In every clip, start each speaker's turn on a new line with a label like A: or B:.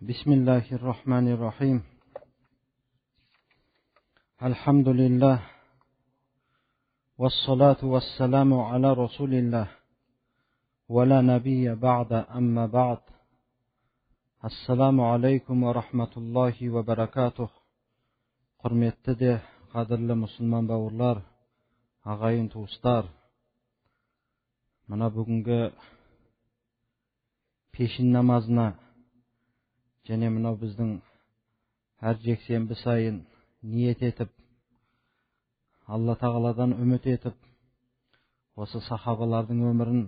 A: بسم الله الرحمن الرحيم. الحمد لله والصلاة والسلام على رسول الله ولا نبي بعد أما بعد. السلام عليكم ورحمة الله وبركاته. Құрметті де қадірлі мұсылман бауырлар, ағайын туыстар, мына бүгінгі пешін намазына және мынау біздің әр жексенбі сайын ниет етіп, Алла тағаладан үміт етіп, осы сахабалардың өмірін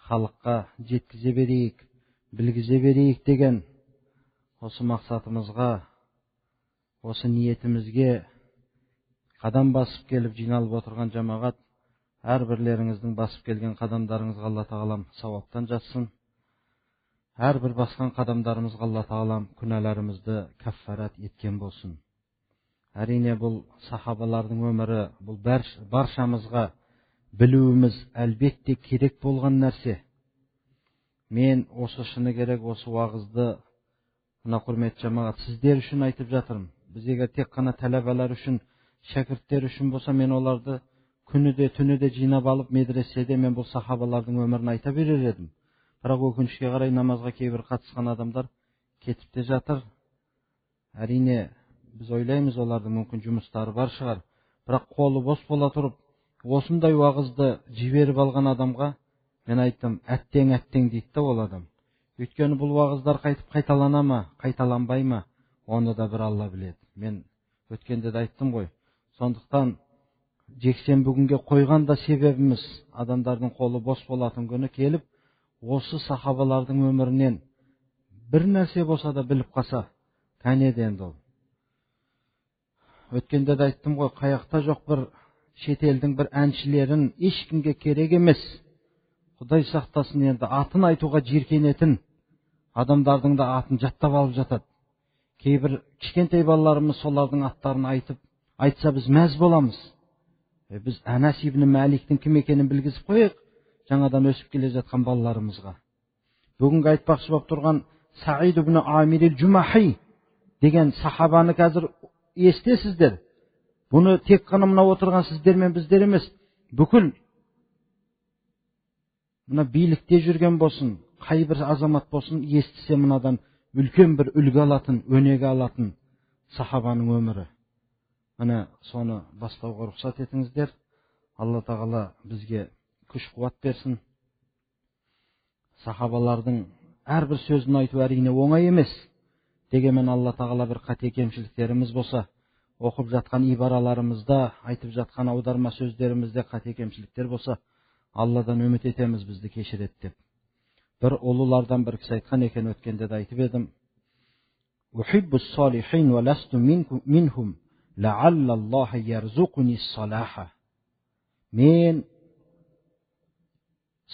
A: халыққа жеткізе берейік, білгізе берейік деген осы мақсатымызға, осы ниетімізге қадам басып келіп жиналып отырған жамағат, әрбірлеріңіздің басып келген қадамдарыңызға Алла тағалам сауаптан жатсын. Әрбір басқан қадамдарымызға Алла тағалам күнәларымызды кәффарат еткен болсын. Әрине бұл сахабалардың өмірі, бұл баршамызға білуіміз әлбетте керек болған нәрсе. Мен осы шыны керек осы уағызды, мына құрметті жамағат, сіздер үшін айтып жатырмын. Біз егер тек қана тәләбалар үшін, шәкірттер үшін болса, мен оларды күніде түніде жинап алып медреседе мен бұл сахабалардың өмірін айта берер едім. Бірақ өкінішке қарай намазға кейбір қатысқан адамдар кетіп те жатыр. Әрине біз ойлаймыз, олардың мүмкін жұмыстары бар шығар. Бірақ қолы бос бола тұрып, осындай уағызды жіберіп алған адамға мен айттым, әттең дейді да ол адам. Өйткені бұл уағыздар қайтып қайталана ма, қайталанбай ма, оны да бір Алла біледі. Мен өткенде де айттым ғой. Сондықтан жексенбі күнге қойған да себебіміз, адамдардың қолы бос болатын күні келіп, осы сахабалардың өмірінен бір нәрсе болса да біліп қалса, кәнеді енді ол. Өткенде де айттым ғой, қаяқта жоқ бір шетелдің бір әншілерін ешкімге керек емес. Құдай сақтасын, енді атын айтуға жиіркенетін адамдардың да атын жаттап алып жатады. Кейбір кішкентай балаларымыз солардың аттарын айтса біз мәз боламыз. Біз Анас ибн Маликтің кім екенін білгізіп қойық, жаңадан өсіп келе жатқан балаларымызға. Бүгінгі айтпақшы болып тұрған Саид ибн Амир аль-Джумахи деген сахабаны қазір естесіздер. Бұны тек қана мына отырған сіздер мен біздер емес, бүкіл мына билікте жүрген болсын, қай бір азамат болсын, естісе мынадан үлкен бір үлгі алатын, өнеге алатын сахабаның өмірі. Міне соны бастауға рұқсат етіңіздер. Алла тағала бізге күш-қуат берсін. Сахабалардың әрбір сөзін айту әрине оңай емес. Дегенмен Алла тағала бір қате кемшіліктеріміз болса, оқып жатқан ибараларымызда, айтып жатқан аударма сөздерімізде қате кемшіліктер болса, Алладан үміт етеміз бізді кешіреді деп. Бір ұлылардан бір кісі айтқан екен, өткенде де айтып едім. Ухиббус салихин ва ласту минхум лааллаллаха ярзуқуни салаха. Мен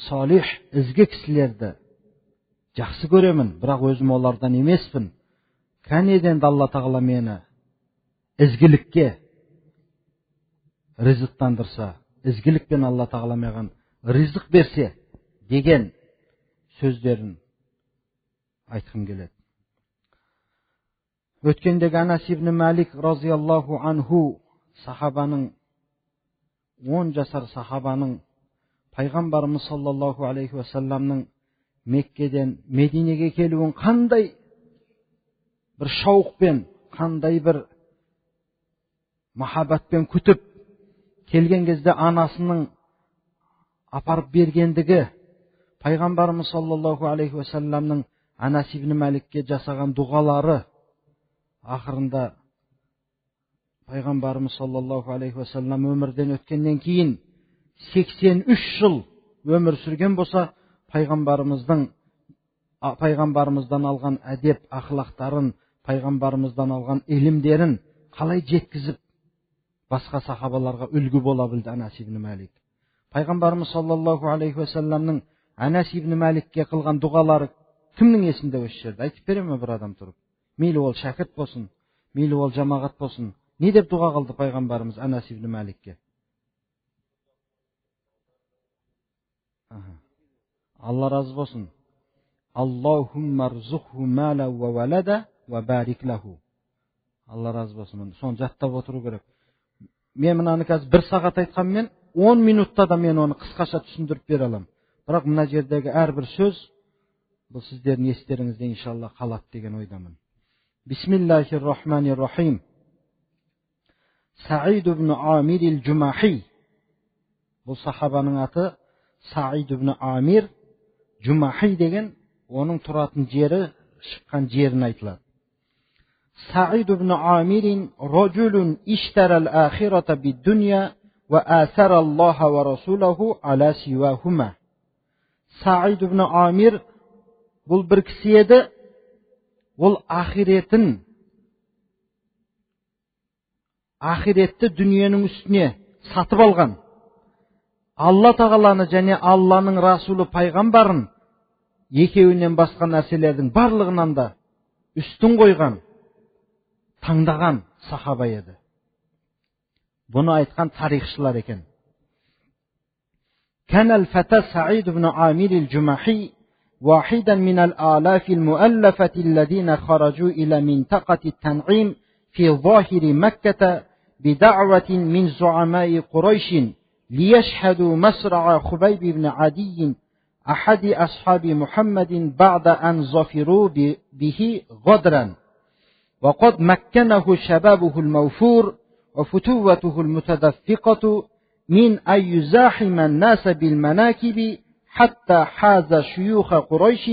A: салих, ізгі кісілерді жақсы көремін, бірақ өзім олардан емеспін. Кәнеден Алла тағала мені ізгілікке ризықтандырса, ізгілікпен Алла тағала маған ризық берсе деген сөздерін айтқым келеді. Өткендегі Анас ибн Малик разияллаху анху сахабаның, 10 жасар сахабаның пайғамбарымыз саллаллаху алейхи уассаламның Меккеден Мединеге келуін қандай бір шауқпен, қандай бір махаббатпен күтіп келген кезде анасының апарып бергендігі, пайғамбарымыз саллаллаху алейхи уассаламның Анас ибн Маликке жасаған дұғалары, ақырында пайғамбарымыз саллаллаху алейхи уассалам өмірден өткеннен кейін 83 жыл өмір сүрген болса, пайғамбарымыздан алған әдеп ақылақтарын, пайғамбарымыздан алған илімдерін қалай жеткізіп басқа сахабаларға үлгі бола білді Анас ибн Малик. Пайғамбарымыз саллаллаху алейхи уассаламның Анас ибн Маликке қылған дұғалары кімнің есінде осы жерде? Айтып бере ме бір адам тұрып? Мейлі ол шәкірт болсын, мейлі ол жамағат болсын. Не деп дұға қылды пайғамбарымыз Анас ибн Маликке? Алла разы болсын. Аллахумма рзуху мала ва валада ва барик лаху. Алла разы болсын. Соны жаттап отыру керек. Мен мынаны қазір 1 сағат айтқанмен 10 минутта да мен оны қысқаша түсіндіріп бере аламын. Бірақ мына жердегі әрбір сөз бұл сіздердің естеріңізде иншалла қалады деген ойдамын. Бисмиллахир-рахманир-рахим. Саид ибн Амир аль-Джумахи. Бұл сахабаның аты Саид ибн Амир Джумахи деген, оның тұратын жері, шыққан жерін айтылады. Саид ибн Амир рajulun ishtara al-akhirata bid-dunya wa athara Allah wa rasulahu ala siwahuma. Саид ибн Амир бұл бір кісі еді. Ол ақиретті дүниенің үстіне сатып алған. Алла тағаланы және Алланың Расулы пайғамбарын екеуінен басқа нәрселердің барлығынан да үстін қойған, таңдаған сахаба еді. Бұны айтқан тарихшылар екен. كان الفتى سعيد بن عامر الجمحي واحدا من الآلاف المؤلفة الذين خرجوا إلى منطقة التنعيم في ظاهر مكة بدعوة من زعماء قريش ليشهدوا مسرع خبيب بن عدي أحد أصحاب محمد بعد أن ظفروا به غدرا، وقد مكنه شبابه الموفور وفتوته المتدفقة من أن يزاحم الناس بالمناكب حتى حاز شيوخ قريش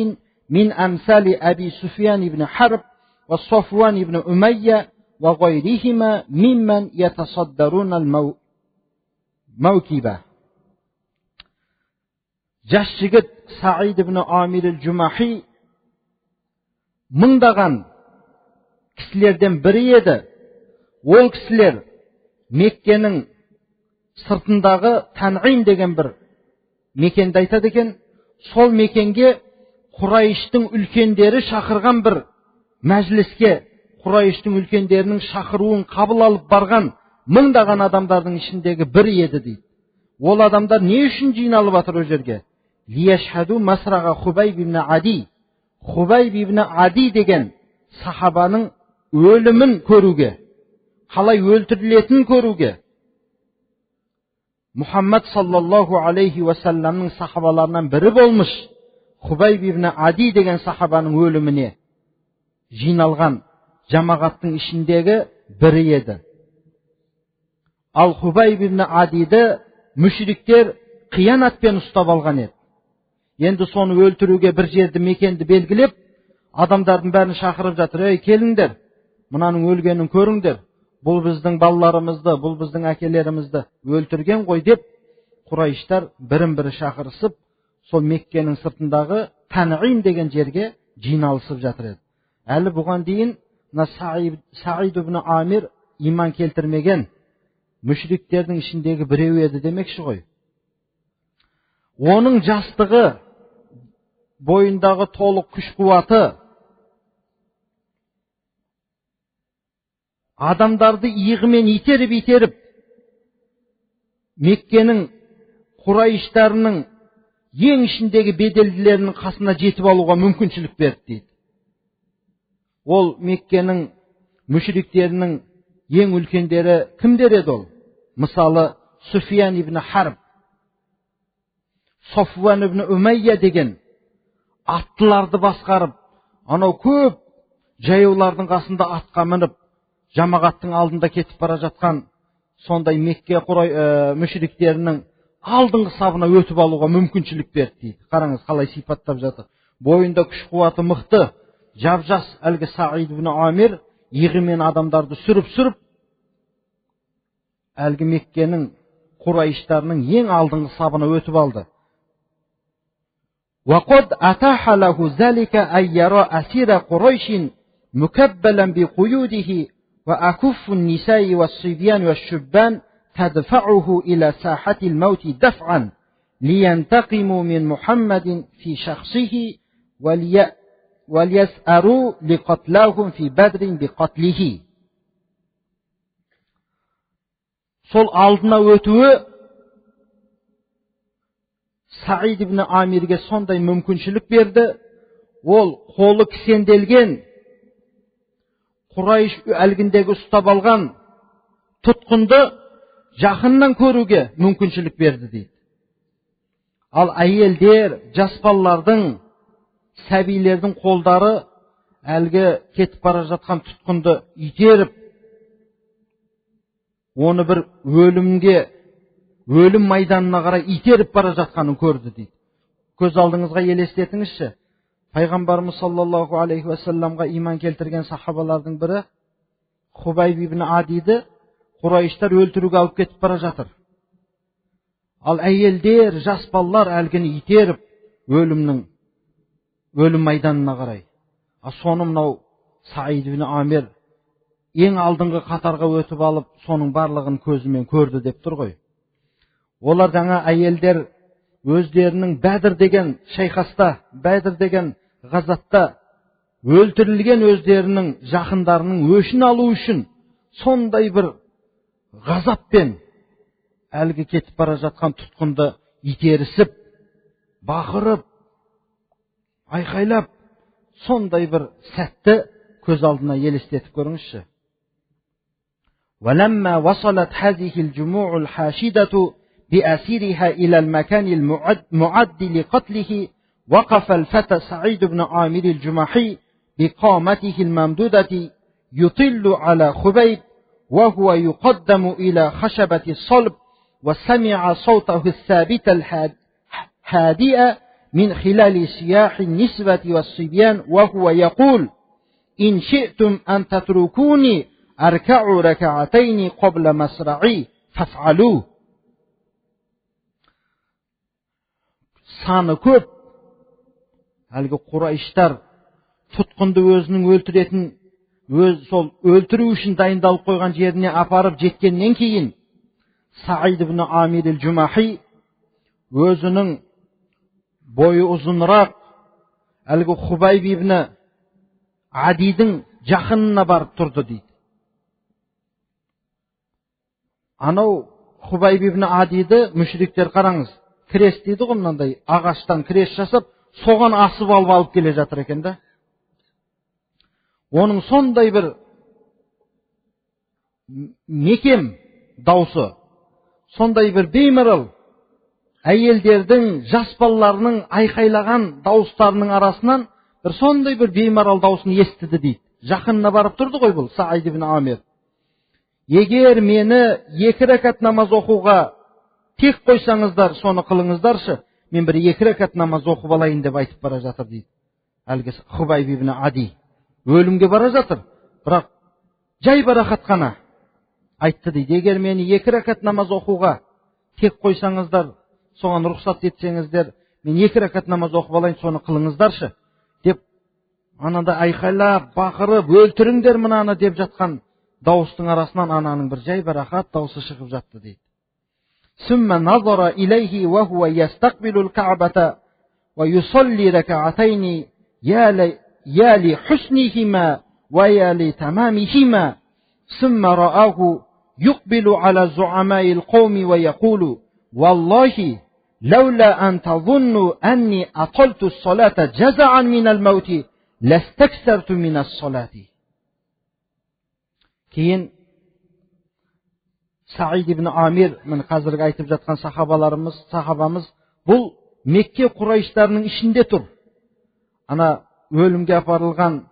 A: من أمثال أبي سفيان بن حرب والصفوان بن أمية وغيرهما ممن يتصدرون الموكبة. Жас жігіт Саид ибн Амир аль-Джумахи мыңдаған кісілерден бірі еді. Ол кісілер Меккенің сыртындағы Танғим деген бір мекенді айтады екен. Сол мекенге Құрайыштың үлкендері шақырған бір мәжіліске, Құрайыштың үлкендерінің шақыруын қабыл алып барған мыңдаған адамдардың ішіндегі бірі еді дейді. Ол адамдар не үшін жиналып жатыр о жерге? Лияшхаду масраға Хубайб ибн Ади. Хубайб ибн Ади деген сахабаның өлімін көруге, қалай өлтірілетінін көруге. Мұхаммад саллаллаху алейхи уассаламның сахабаларынан бірі болмыш Хубайб ибн Ади деген сахабаның өліміне жиналған жамағаттың ішіндегі бірі еді. Ал Хубайб ибн Адиді мүшриктер қиянатпен ұстап алған еді. Енді соны өлтіруге бір жерді мекенді белгілеп, адамдардың бәрін шақырып жатыр. Ей, келіңдер, мынаның өлгенін көріңдер. Бұл біздің балаларымызды, бұл біздің әкелерімізді өлтірген ғой деп, Құрайыштар бірін-бірі шақырысып, сол Меккенің сыртындағы Танғим деген жерге жиналысып жатыр еді. Әлі бұған дейін Саид ибн Амир иман келтірмеген мүшриктердің ішіндегі біреу еді демекші ғой. Оның жастығы, бойындағы толық күш қуаты адамдарды иығымен итеріп Меккенің Құрайыштарының ең ішіндегі беделділерінің қасына жетіп алуға мүмкіншілік берді дейді. Ол Меккенің мүшриктерінің ең үлкендері кімдер еді ол? Мысалы, Суфиян ибн Харб, Софуан ибн Умайя деген аттыларды басқарып, анау көп жаяулардың қасында атқа мініп, жамағаттың алдында кетіп бара жатқан сондай Мекке мүшриктерінің алдыңғы сабына өтіп алуға мүмкіншілік берді дейді. Қараңыз қалай сипаттап жатыр. Бойында күш қуаты мықты, жап-жас әлгі Саид ибн Амир иығымен адамдарды сүріп, әлгі Меккенің Құрайыштарының ең алдыңғы сабына өтіп алды. وقد أتاح له ذلك أن يرى أسير قريش مكبلا بقيوده وأكف النساء والصبيان والشبان تدفعه إلى ساحة الموت دفعا لينتقموا من محمد في شخصه وليسأروا لقتلاهم في بدر بقتله. Сол алдына өтуі Саид ибн Амирге сондай мүмкіншілік берді. ол қолы кісенделген Құрайш әлгіндегі ұстап алған тұтқынды жақыннан көруге мүмкіншілік берді дейді. Ал әйелдер, жас балалардың, сәбилердің қолдары әлгі кетіп бара жатқан тұтқынды итеріп, оны бір өлім майданына қарай итеріп бара жатқанын көрді дейді. Көз алдыңызға елестетіңізші. Пайғамбарымыз саллаллаху алейхи уассаламға иман келтірген сахабалардың бірі Хубайб ибн Адиді Құрайыштар өлтіруге алып кетіп бара жатыр. Ал әйелдер, жас балалар әлгіні итеріп өлім майданына қарай. Соны мынау Саид ибн Амир ең алдыңғы қатарға өтіп алып, соның барлығын көзімен көрді деп тұр ғой. Олар жаңа әйелдер өздерінің Бәдір деген шайқаста, Бәдір деген ғазатта өлтірілген өздерінің жақындарының өшін алу үшін сондай бір ғазаппен әлгі кетіп бара жатқан тұтқынды итерісіп, бақырып, айқайлап, сондай бір сәтті көз алдына елестетіп көріңізші. وَلَمَّا وَصَلَتْ هَذِهِ الْجُمُوعُ الْحَاشِدَةُ بأسيرها إلى المكان المعد لقتله وقف الفتى سعيد بن عامر الجمحي بقامته الممدودة يطل على خبيب وهو يقدم إلى خشبة الصلب وسمع صوته الثابت الهادئ من خلال سياح النسوة والصبيان وهو يقول إن شئتم أن تتركوني أركع ركعتين قبل مسرعي فافعلوه. Саны көп әлгі Құрайыштар тұтқынды өзінің сол өлтіру үшін дайындалып қойған жеріне апарып жеткеннен кейін Саид ибн Амир al-Jumahi өзінің бойы ұзынырақ әлгі Хубайб ибн Адидің жақынына барып тұрды дейді. Анау Хубайб ибн Адиді мүшриктер қараңыз, крес дейді ғой, мынандай ағаштан крес жасап, соған асып алып келе жатыр екен да. Оның сондай бір мекем даусы, сондай бір беймарал әйелдердің, жас балаларының айқайлаған дауыстарының арасынан бір сондай бір беймарал даусын естіді дейді. Жақынына барып тұрды ғой бұл Саид ибн Амир. Егер мені 2 рәкат намаз оқуға тек қойсаңыздар, соны қылыңыздаршы, мен бір 2 рәкат намаз оқып алайын деп айтып бара жатыр дейді. Әлгі Хубайб ибн Ади өлімге бара жатыр, бірақ жай барақат қана айтты дейді. Егер мені 2 рәкат намаз оқуға тек қойсаңыздар, соған рұқсат етсеңіздер, мен 2 рәкат намаз оқып алайын, соны қылыңыздаршы деп анада айқайлап, бақырып, өлтіріңдер мынаны деп жатқан дауыстың арасынан ананың бір жай барақат дауысы шығып жатты дейді. ثم نظر إليه وهو يستقبل الكعبة ويصلي ركعتين يا لحسنهما ويا لتمامهما ثم رآه يقبل على زعماء القوم ويقول والله لولا أن تظنوا أني أطلت الصلاة جزعا من الموت لاستكثرت من الصلاة. Кейін Саид ибн Амир, мен қазіргі айтып жатқан сахабамыз, бұл Мекке Құрайыштарының ішінде тұр. Ана өлімге апарылған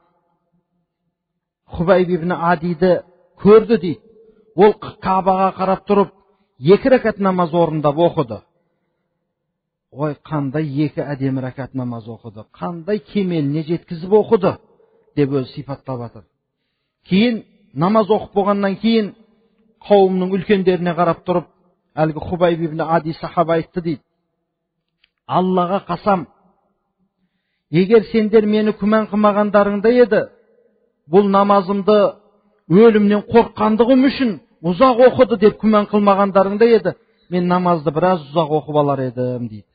A: Хубайб ибн Адиді көрді дейді. Ол Кабаға қарап тұрып, 2 рәкат намаз орындап оқыды. Ой, қандай 2 әдемі рәкат намаз оқыды, қандай кемеліне жеткізіп оқыды деп өзі сипаттап жатыр. Кейін намаз оқып болғаннан кейін қауымның үлкендеріне қарап тұрып, әлгі Хубайб ибн Ади сахаба айтты дейді. Аллаға қасам, егер сендер мені күмән қылмағандарыңда еді, бұл намазымды өлімнен қорыққандығым үшін ұзақ оқыды деп күмән қылмағандарыңда еді, мен намазды біраз ұзақ оқып алар едім дейді.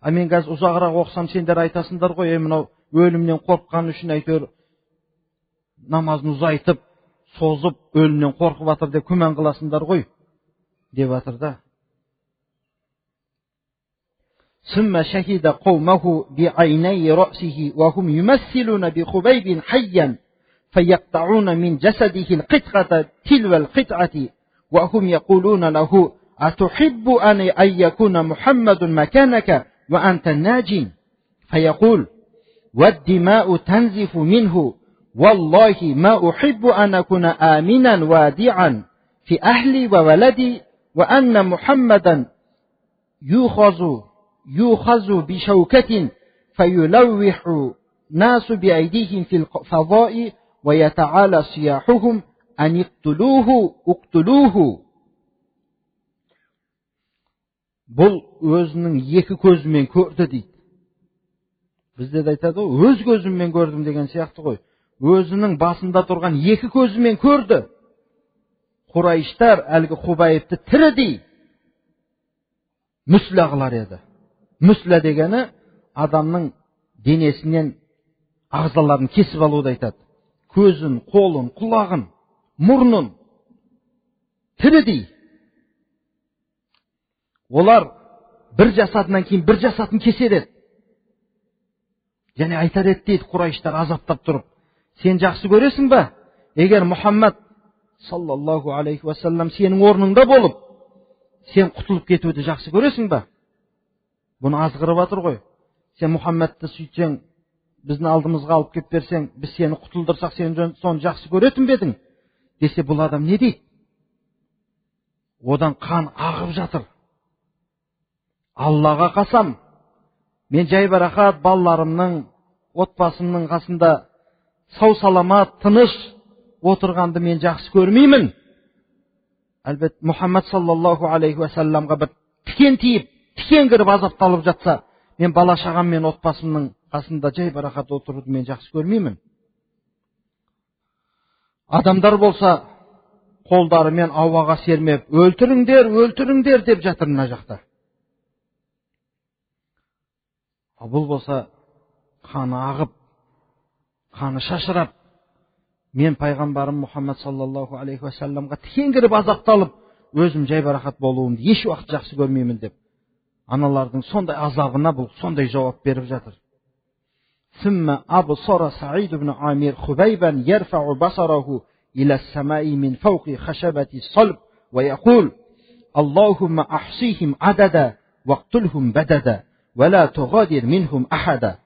A: Мен қазір ұзағырақ оқысам, сендер айтасыңдар ғой, мынау өлімнен қорыққан үшін әйтеуір намазын ұзайтып, созып, өлімнен қорқып атыр деп күмән қыласыңдар ғой деп атыр да. ثم شهد قومه بعيني رأسه وهم يمثلون بخبيب حيا فيقطعون من جسده القطعة تلو القطعة وهم يقولون له أتحب أن يكون محمد مكانك وأنت الناج فيقول والدماء تنزف منه والله ما أحب أن أكون آمنا وادعا في أهلي وولدي وأن محمدا يؤخذ بشوكة فيلوح ناس بأيديهم في الفضاء ويتعالى صياحهم أن اقتلوه. Бұл өзінің екі көзімен көрді дейді. Бізде де айтады ғой, өз көзіммен көрдім деген сияқты ғой. Өзінің басында тұрған екі көзімен көрді. Құрайыштар әлгі Хубайбты тірідей мүслә қылар еді. Мүслә дегені адамның денесінен ағзаларын кесіп алуды айтады. Көзін, қолын, құлағын, мұрнын тірідей. Олар бір жасатынан кейін бір жасатын кесер еді. Және айтар еді дейді Құрайыштар азаптап тұрып. Сен жақсы көресің ба? Егер Мұхаммад саллаллаху алейхи уассалам сенің орныңда болып, сен құтылып кетуді жақсы көресің ба? Бұны азғырып атыр ғой. Сен Мұхаммадты сөйтсең, біздің алдымызға алып кеп берсең, біз сені құтылдырсақ, сен соны жақсы көретін бе едің? Десе бұл адам не дейді? Одан қан ағып жатыр. Аллаға қасам, мен жайбарақат балаларымның, отбасымның қасында сау саламат, тыныш отырғанды мен жақсы көрмеймін. Әлбетте Мұхаммад саллаллаху алейхи уассаламға бір тікен тиіп, тікен кіріп азапталып жатса, мен бала шағам мен отбасымның қасында жайбарақат отыруды мен жақсы көрмеймін. Адамдар болса, қолдарымен ауаға сермеп, өлтіріңдер, өлтіріңдер деп жатыр мына жақта. Бұл болса, қаны ағып, қаны шашырап, мен пайғамбарым Мұхаммад саллаллаху алейхи уассаламға тікен кіріп азапталып, өзім жайбарақат болуымды еш уақыт жақсы көрмеймін деп, аналардың сондай азабына бұл сондай жауап беріп жатыр. ثم أبصر سعيد بن عامر خبيبا يرفع بصره إلى السماء من فوق خشبة الصلب ويقول اللهم أحصيهم عددا واقتلهم بددا ولا تغادر منهم أحدا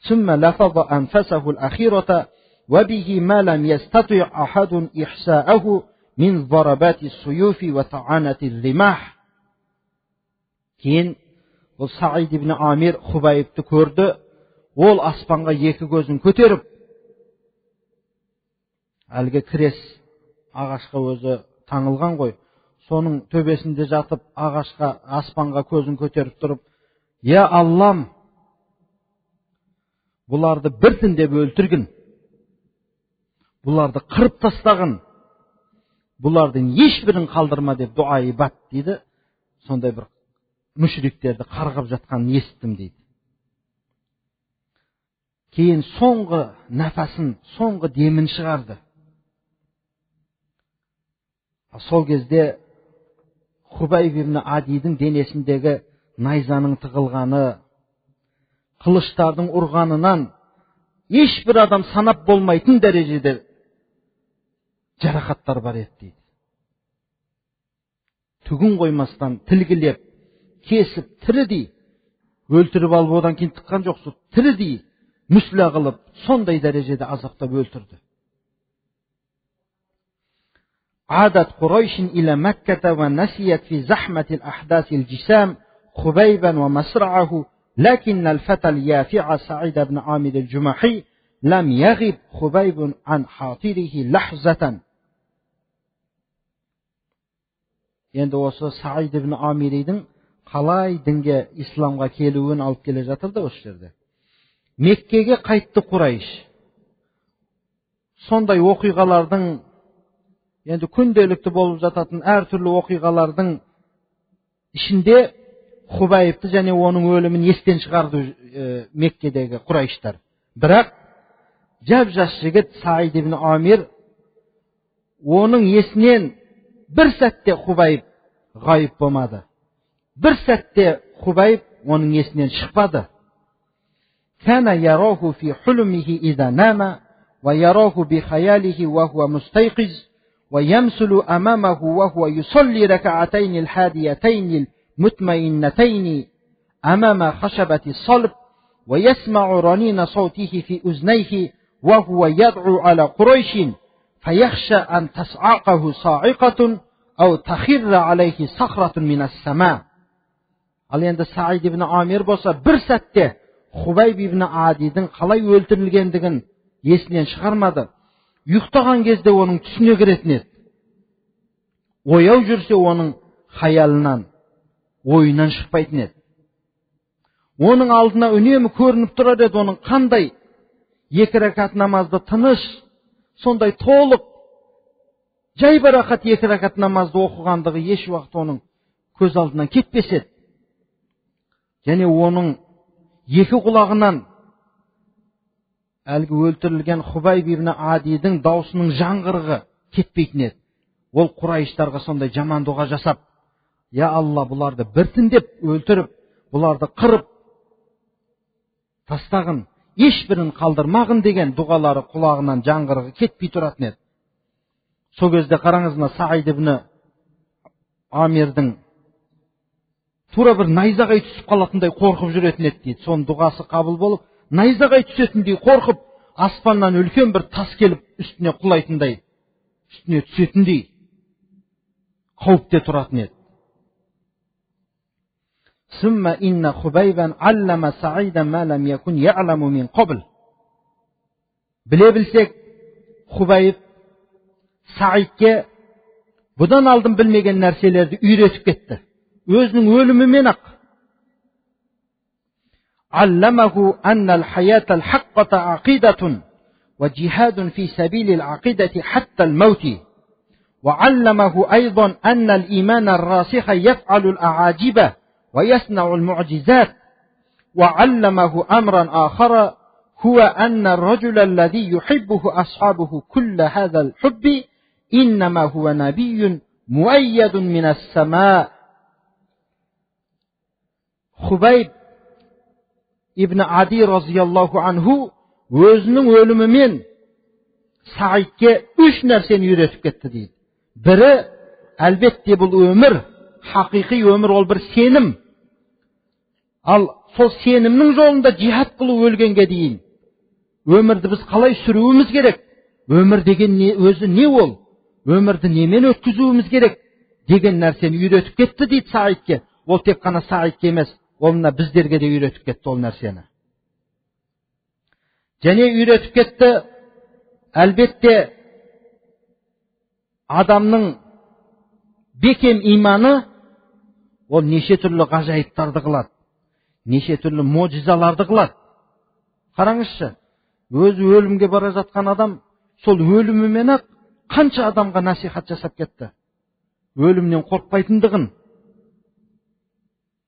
A: ثم لفظ أنفسه الأخيرة وبه ما لم يستطع أحد إحساءه من ضربات السيوف وطعنة الرماح. Кейін бұл Саид ибн Амир Хубайбты көрді. Ол аспанға екі көзін көтеріп, әлгі крес ағашқа өзі таңылған ғой, соның төбесінде жатып, ағашқа, аспанға көзін көтеріп тұрып, «Я Аллам, бұларды біртіндеп өлтіргін, бұларды қырып тастағын, бұлардың ешбірін қалдырма» деп дуа ибат дейді. Сондай бір мүшриктерді қарғап жатқанын естідім дейді. Кейін соңғы нәпасын, соңғы демін шығарды. Сол кезде Хубайб ибн Адидің денесіндегі найзаның тығылғаны, қылыштардың ұрғанынан ешбір адам санап болмайтын дәрежеде жарақаттар бар еді дейді. Түгін қоймастан тілгілеп, кесіп, тірідей өлтіріп алып, одан кейін тыққан жоқсы, тірідей мүслә қылып, сондай дәрежеде азаптап өлтірді. عادت قريش إلى مكة ونسيت في زحمة الأحداث الجسام خبيبا ومسرعه لكن الفتى اليافع سعيد بن عامر الجمحي لم يغب خبيب عن حاضره لحظة. Енді осы Саид ибн Амиридің қалай дінге, исламға келуін алып келе жатыр да осы жерде. Меккеге қайтты Құрайш. Сондай оқиғалардың, енді күнделікті болып жататын әртүрлі оқиғалардың ішінде Хубайбты және оның өлімін естен шығарды Меккедегі Құрайштар. Бірақ жап-жас жігіт Саид ибн Амир, оның есінен бір сәтте Хубайб ғайып болмады. Бір сәтте Хубайб onun esinden şıkmadı. Kana yarahu fi hulmihi idha nama ve yarahu bi hayalihi ve huve mustayqiz ve yemsulu amamahu ve huve yusalli rak'atayn al-hadiyatayn al-mutmainnatayn amama hashabati salb ve yesma'u ranina sawtihi fi uznayhi ve huve yad'u ala Qurayshin feyakhsha an tas'aqahu sa'iqatun aw takhirra alayhi sakhratun minas sama. Al endi Said ibn Amir bolsa bir satda Hubayb ibn Adidin qalay o'ltirilganligin esinden chiqarmadi. Yuqtagan kezde onun түсіне kirетін edi. Oyau жүрсе оның hayalinan, oyundan chiqpaytın edi. Onun aldına үнемі көрініп тұрар еді, оның qanday 2 rakat namazda tыныш, sonday to'liq jaybaraqat 2 rakat namazda o'qiganligi еш vaqt оның көз алдынан ketpes edi. Және оның 2 qulog'inan әлгі өлтірілген Hubayb ibn Adidin даусының жаңғырығы кетпейтін еді. Ол Құрайыштарға сондай жаман дұға жасап, "Я Алла, бұларды біртіндеп өлтіріп, бұларды қырып тастағын, ешбірін қалдырмағын" деген дұғалары құлағынан жаңғырығы кетпей тұратын еді. Сол кезде қараңызына Said ibn Amirдің тура бір найзағай түсіп қалатындай қорқып жүретін еді дейді. Соның дұғасы қабыл болып, найзағай түсетіндей қорқып, аспаннан үлкен бір тас келіп үстіне құлайтындай, үстіне түсетіндей қауіпте тұратын еді. Summa inna Hubayban allama Sa'idan ma lam yakun ya'lamu min qabl. Біле білсек, Hubayb Saidga бұдан алдын білмеген нәрселерді үйретіп кетті. Өзінің өлімімен ақ. Allamahu anna al-hayata al-haqqata aqidatun wa jihadun fi sabili al-aqidati hatta al-mawti. وعلمه أيضا أن الإيمان الراسخ يفعل الأعاجيب ويصنع المعجزات. وعلمه أمرا آخر هو أن الرجل الذي يحبه أصحابه كل هذا الحب إنما هو نبي مؤيد من السماء. Hubayb ibn Adi roziyallohu anhu өзінің өлімімен Saidga 3 narsani үйретіп кетті дейді. Бірі, әлбетте бұл өмір, хақиқи өмір, ол бір сенім. Ал сол сенімнің жолында jihad қылу өлгенге дейін өмірді біз қалай сүруіміз керек? Өмір деген өзі не ол? Өмірді немен өткізуіміз керек деген нәрсені үйретіп кетті дейді Saidga. Ол тек қана Saidga емес, ол мына біздерге де үйретіп кетті ол нәрсені. Және үйретіп кетті, әлбетте адамның бекем иманы ол неше түрлі ғажайыптарды қылады, неше түрлі мojizаларды қылады. Қараңызшы, өзі өлімге бара жатқан адам сол өлімімен ақ қанша адамға насихат жасап кетті. Өлімнен қорқпайтындығын,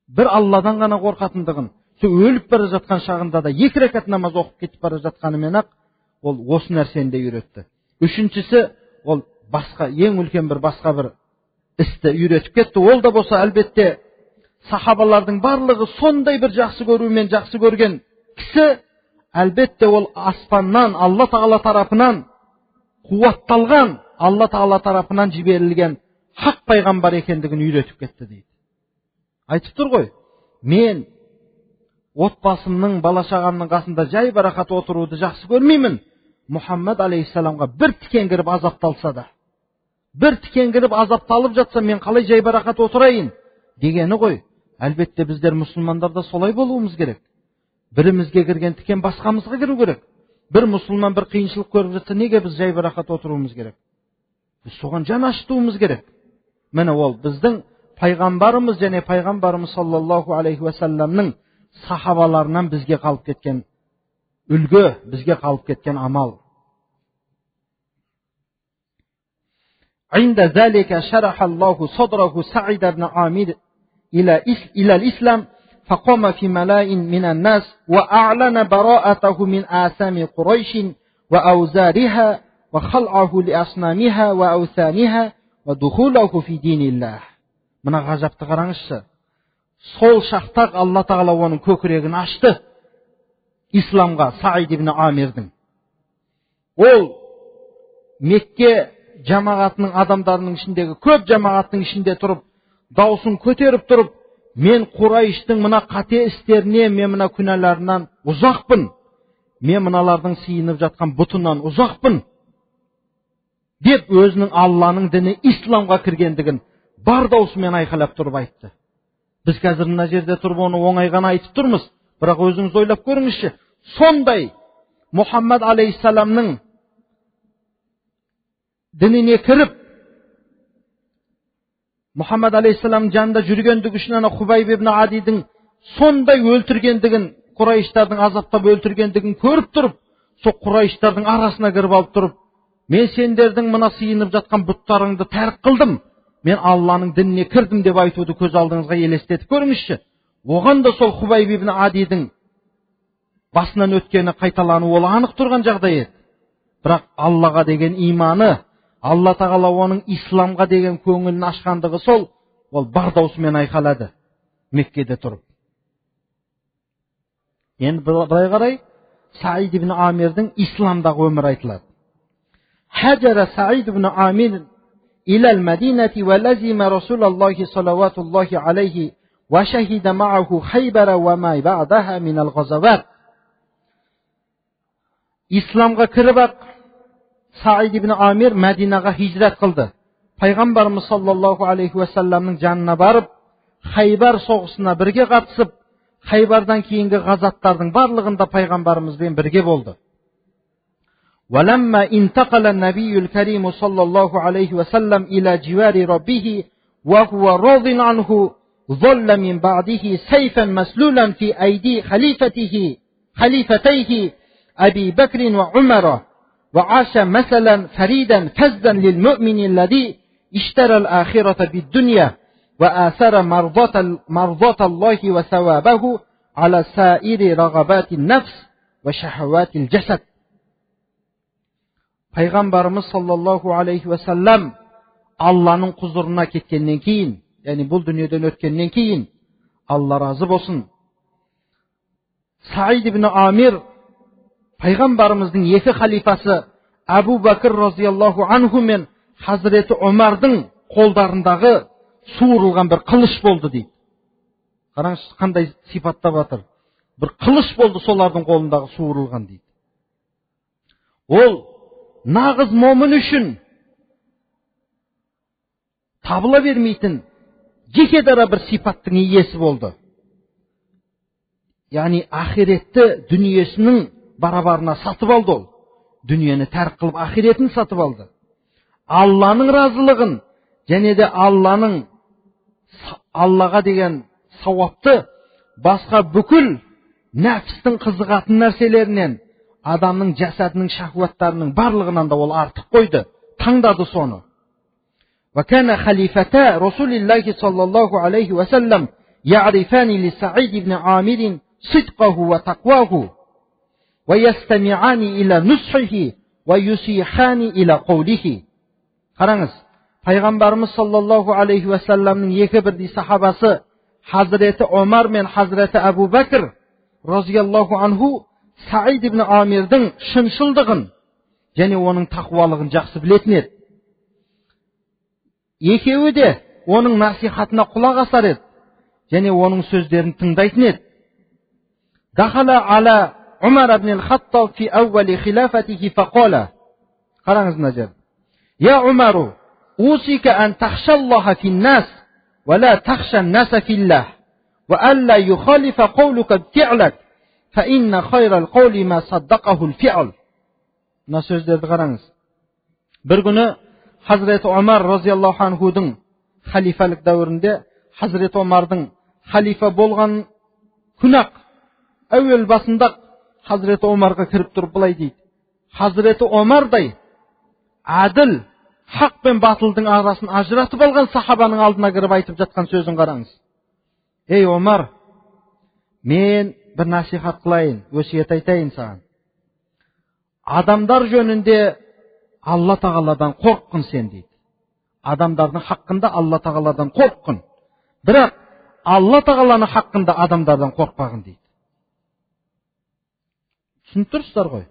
A: бір Алладан ғана қорқатындығын, сол өліп бара жатқан шағында да 2 ракат намаз оқып кетіп бара жатқанымен ақ ол осы нәрсені де үйретті. Үшіншісі, ол басқа, ең үлкен бір басқа бір істі үйретіп кетті. Ол да болса әлбетте сахабалардың барлығы сондай бір жақсы көруімен жақсы көрген кісі, әлбетте ол аспаннан, Алла Тағала тарапынан қуатталған, Алла Тағала тарапынан жіберілген хақ пайғамбар екендігін үйретіп кетті дейді. Айтып тұр ғой, мен отбасымның, бала-шағамның қасында жайбарақат отыруды жақсы көрмеймін. Мұхаммад алейхиссаламға бір тікен кіріп азапталса да, бір тікен кіріп азапталып жатса, мен қалай жайбарақат отырайын дегені ғой. Әлбетте біздер мұсылмандарда солай болуымыз керек. Бірімізге кірген тікен басқамызға кіру керек. Бір мұсылман бір қиыншылық көріп жатса, неге біз жайбарақат отыруымыз керек? Біз соған жан ашытуымыз керек. Міне ол біздің пайғамбарымыз және пайғамбарымыз саллаллаху алейхи ва салламның сахабаларынан бізге қалып кеткен үлгі, бізге қалып кеткен амал. عند ذلك شرح الله صدره سعيد بن عامر إلى الإسلام فقام في ملاء من الناس وأعلن براءته من آثام قريش وأوزارها وخلعه لأصنامها وأوثانها ودخوله في دين الله. Мына ғажапты қараңызшы. сол шақта Алла тағала оның көкірегін ашты исламға, Саид ибн Амирдің. Ол Мекке жамағатының адамдарының ішіндегі көп жамағаттың ішінде тұрып, даусын көтеріп тұрып, мен Құрайыштың мына қате істеріне, мен мына күнәларынан ұзақпын. Мен мыналардың сиынып жатқан бұтынан ұзақпын. Деп өзінің Алланың діні исламға кіргендігін бар даусымен айқайлап тұрып айтты. Біз қазір мына жерде тұрып оны оңай ғана айтып тұрмыз, бірақ өзіңіз ойлап көріңізші, сондай Мұхаммад алейхиссаламның дініне кіріп, Мұхаммад алейхиссалам жанында жүргендігі үшін ана Хубайб ибн Адидің сондай өлтіргендігін, Құрайыштардың азаптап өлтіргендігін көріп тұрып, сол Құрайыштардың арасына кіріп алып тұрып, мен сендердің мына сиынып жатқан бұттарыңды тәрк қылдым, мен Алланың дініне кірдім деп айтуды көз алдыңызға елестетіп көріңізші. Оған да сол Хубайб ибн Адидің басынан өткені қайталану ол анық тұрған жағдай еді. Бірақ Аллаға деген иманы, Алла тағала оның исламға деген көңілін ашқандығы сол, ол бар даусымен айқайлады Меккеде тұрып. Енді былай қарай, Саид ибн Амирдің исламдағы өмір айтылады. Хаджара Саид ибн Амир илал Мадинати ва лазима Расулаллахи салаватуллахи алейхи ва шахида мааху Хайбара ва май ба'даха минал ғазават. Исламға кіріп ақ Саид ибн Амир Мәдинаға хижрат қылды. Пайғамбарымыз саллаллаху алейхи ва салламның жанына барып, Хайбар соғысына бірге қатысып, Хайбардан кейінгі ғазаттардың барлығында пайғамбарымызбен бірге болды. وَلَمَّا انتقل النبي الكريم صلى الله عليه وسلم إلى جوار ربه وهو راض عنه ظل من بعده سيفا مسلولا في أيدي خليفتيه أبي بكر وعمر وعاش مثلا فريدا فزا للمؤمن الذي اشترى الآخرة بالدنيا وآثر مرضات الله وثوابه على سائر رغبات النفس وشهوات الجسد. Пайғамбарымыз саллаллаху алейхи ва саллам Алланың құзырына кеткеннен кейін, яғни бұл дүниеден өткеннен кейін, Алла разы болсын, Саид ибн Амир пайғамбарымыздың екі халифасы Абу Бәкір разияллаху анху мен Хазіреті Омардың қолдарындағы суырылған бір қылыш болды дейді. Қараңыз қандай сипаттап жатыр. Бір қылыш болды солардың қолындағы суырылған дейді. Ол нағыз момын үшін табыла бермейтін жеке дара бір сипаттың иесі болды. Яғни ахиретті дүниесінің барабарына сатып алды ол. Дүниені тәрк қылып ахиретін сатып алды. Алланың разылығын және де Аллаға деген сауапты басқа бүкіл нәпстің қызығатын нәрселерінен, адамның жасадының шахуаттарының барлығынан да ол артық қойды, таңдады соны. وكان خليفتا رسول الله صلى الله عليه وسلم يعرفان لسعيد بن عامر صدقه وتقواه ويستمعان إلى نصحه ويسيحان إلى قوله. Қараңыз, пайғамбарымыз саллаллаху алейхи ва салламның екі бірдей сахабасы Хазіреті Омар мен Хазіреті Абу Бәкір разияллаху анху Саид ибн Амирдің шыншылдығын және оның тақуалығын жақсы білетін еді. Екеуі де оның насихатына құлақ асар еді және оның сөздерін тыңдайтын еді. Дахала ала Умар ибн ал-Хаттаб фи аували хилафатихи фақала. Қараңыз мына жер. Я Умару, усика ан тахшаллаха фин-нас ва ла тахшан-наса филлах ва алла юхалифа қаулука фи'лак фа инна хайрал қаули ма саддақахул фи'л. Мына сөздерді қараңыз. Бір күні Хазіреті Омар разияллаху анхудың халифалық дәуірінде Хазіреті Омардың халифа болған күнақ әуел басында Хазіреті Омарға кіріп тұрып былай дейді. Хазіреті Омардай әділ, хақ пен батылдың арасын ажыратып алған сахабаның алдына кіріп айтып жатқан сөзін қараңыз. Ей Омар, мен бір насихат қылайын, өсиет айтайын саған. Адамдар жөнінде Алла тағаладан қорыққын сен дейді. Адамдардың хақында Алла тағаладан қорыққын. Бірақ Алла тағаланың хақында адамдардан қорықпағын дейді. Түсініп тұрсыздар ғой?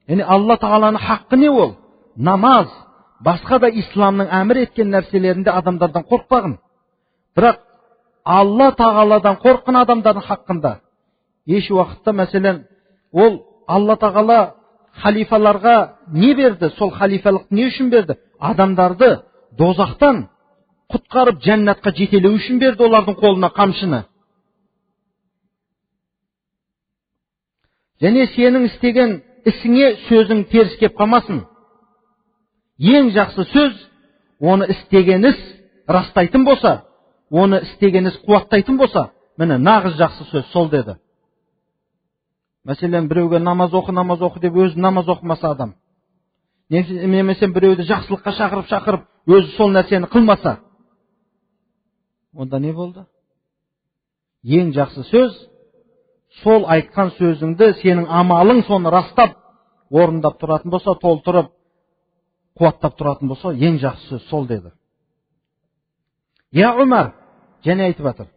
A: Яғни Алла тағаланың хаққы не ол? Намаз, басқа да исламның әмір еткен нәрселерінде адамдардан қорықпағын. Бірақ Алла тағаладан қорыққан адамдардың хақында еш уақытта, мәселен, ол Алла тағала халифаларға не берді? Сол халифалық не үшін берді? Адамдарды дозақтан құтқарып жәннатқа жетелеу үшін берді олардың қолына қамшыны. Және сенің істеген ісіңе сөзің теріс кеп қалмасын. Ең жақсы сөз, оны істеген іс растайтын болса, оны істеген іс қуаттайтын болса, міне нағыз жақсы сөз сол деді. Мәселен, біреуге намаз оқы деп өзі намаз оқымаса адам. Немесе біреуді жақсылыққа шақырып, өзі сол нәрсені қылмаса. Онда не болды? Ең жақсы сөз, сол айтқан сөзіңді, сенің амалың соны растап, орындап тұратын болса, толтырып, қуаттап тұратын болса, ең жақсы сөз сол деді. Я Умар, және айтып жатыр.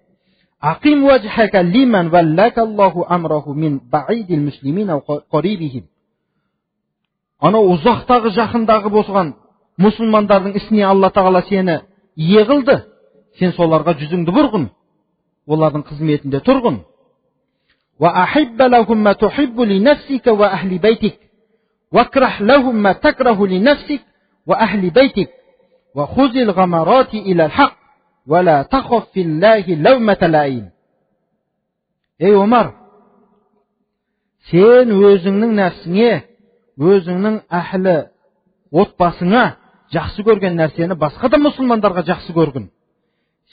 A: Aqim wajhaka liman wallaka Allahu amrahu min ba'idil muslimina wa qaribihim. Ана ұзақтағы, жақындағы болған мұсылмандардың ісіне Алла тағала сені ие қылды. Сен соларға жүзіңді бұрғын. Олардың қызметінде тұрғын. Wa ahibba lahum ma tuhibbu li nafsika wa ahli baytik. Wakrah lahum ma takrahu li nafsik wa ahli baytik. Wa khuzil ghamarati ila al-haq. وَلَا تَخَفْ فِي اللَّهِ لَوْمَةَ لَائِمٍ. Ей Омар, сен өзіңнің нәпсіңе, өзіңнің әхлі отбасыңа жақсы көрген нәрсені басқа да мұсылмандарға жақсы көргін.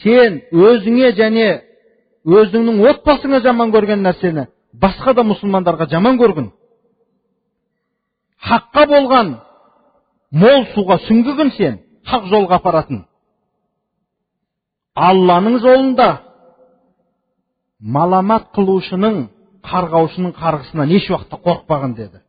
A: Сен өзіңе және өзіңнің отбасыңа жаман көрген нәрсені басқа да мұсылмандарға жаман көргін. Хаққа болған мол суға сүңгігін сен, хақ жолға апаратын. Алланың жолында маламат қылушының, қарғаушының қарғысынан еш уақытта қорықпағын деді.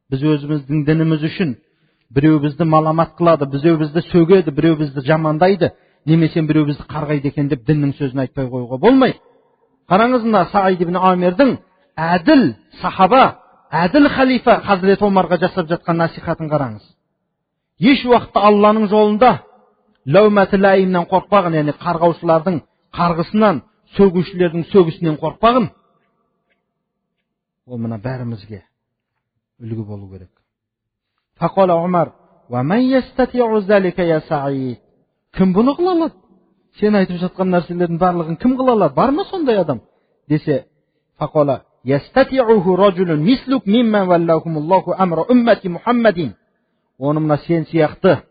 A: Біз өзіміздің дініміз үшін біреу бізді маламат қылады, біреу бізді сөгеді, біреу бізді жамандайды, немесе біреу бізді қарғайды екен деп діннің сөзін айтпай қоюға болмайды. Қараңыз, мына Саид ибн Амирдің әділ сахаба, әділ халифа Хазірет Омарға жасап жатқан насихатын қараңыз. Еш уақытта Алланың жолында ләумәті ләйімнен қорықпағын, яғни қарғаушылардың қарғысынан, сөгушілердің сөгісінен қорықпағын. Ол мына бәрімізге үлгі болу керек. Фақала Умар, «Ва ман ястати'у залика я Саид?» Кім бұны қыла алады? Сен айтып жатқан нәрселердің барлығын кім қыла алады? Бар ма сондай адам? Десе, фақала, «Ястати'уху ражулун мислук мимман валлахумуллаху амра уммати Мухаммадин». Оны мына сен сияқты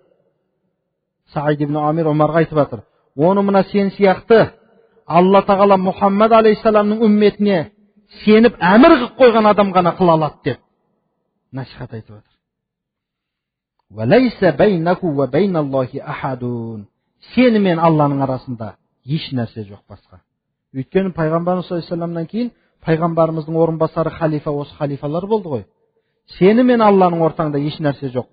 A: Саид ибн Амир Омарға айтып жатыр. Оны мына сен сияқты Алла тағала Мұхаммад алейхиссаламның үмметіне сеніп әмір қылып қойған адам ғана қыла алады деп насихат айтып жатыр. Валайса байнаху ва байналлахи ахадун. Сені мен Алланың арасында еш нәрсе жоқ басқа. Өйткені пайғамбарымыз алейхиссаламнан кейін пайғамбарымыздың орынбасары халифа осы халифалар болды ғой. Сені мен Алланың ортаңда еш нәрсе жоқ.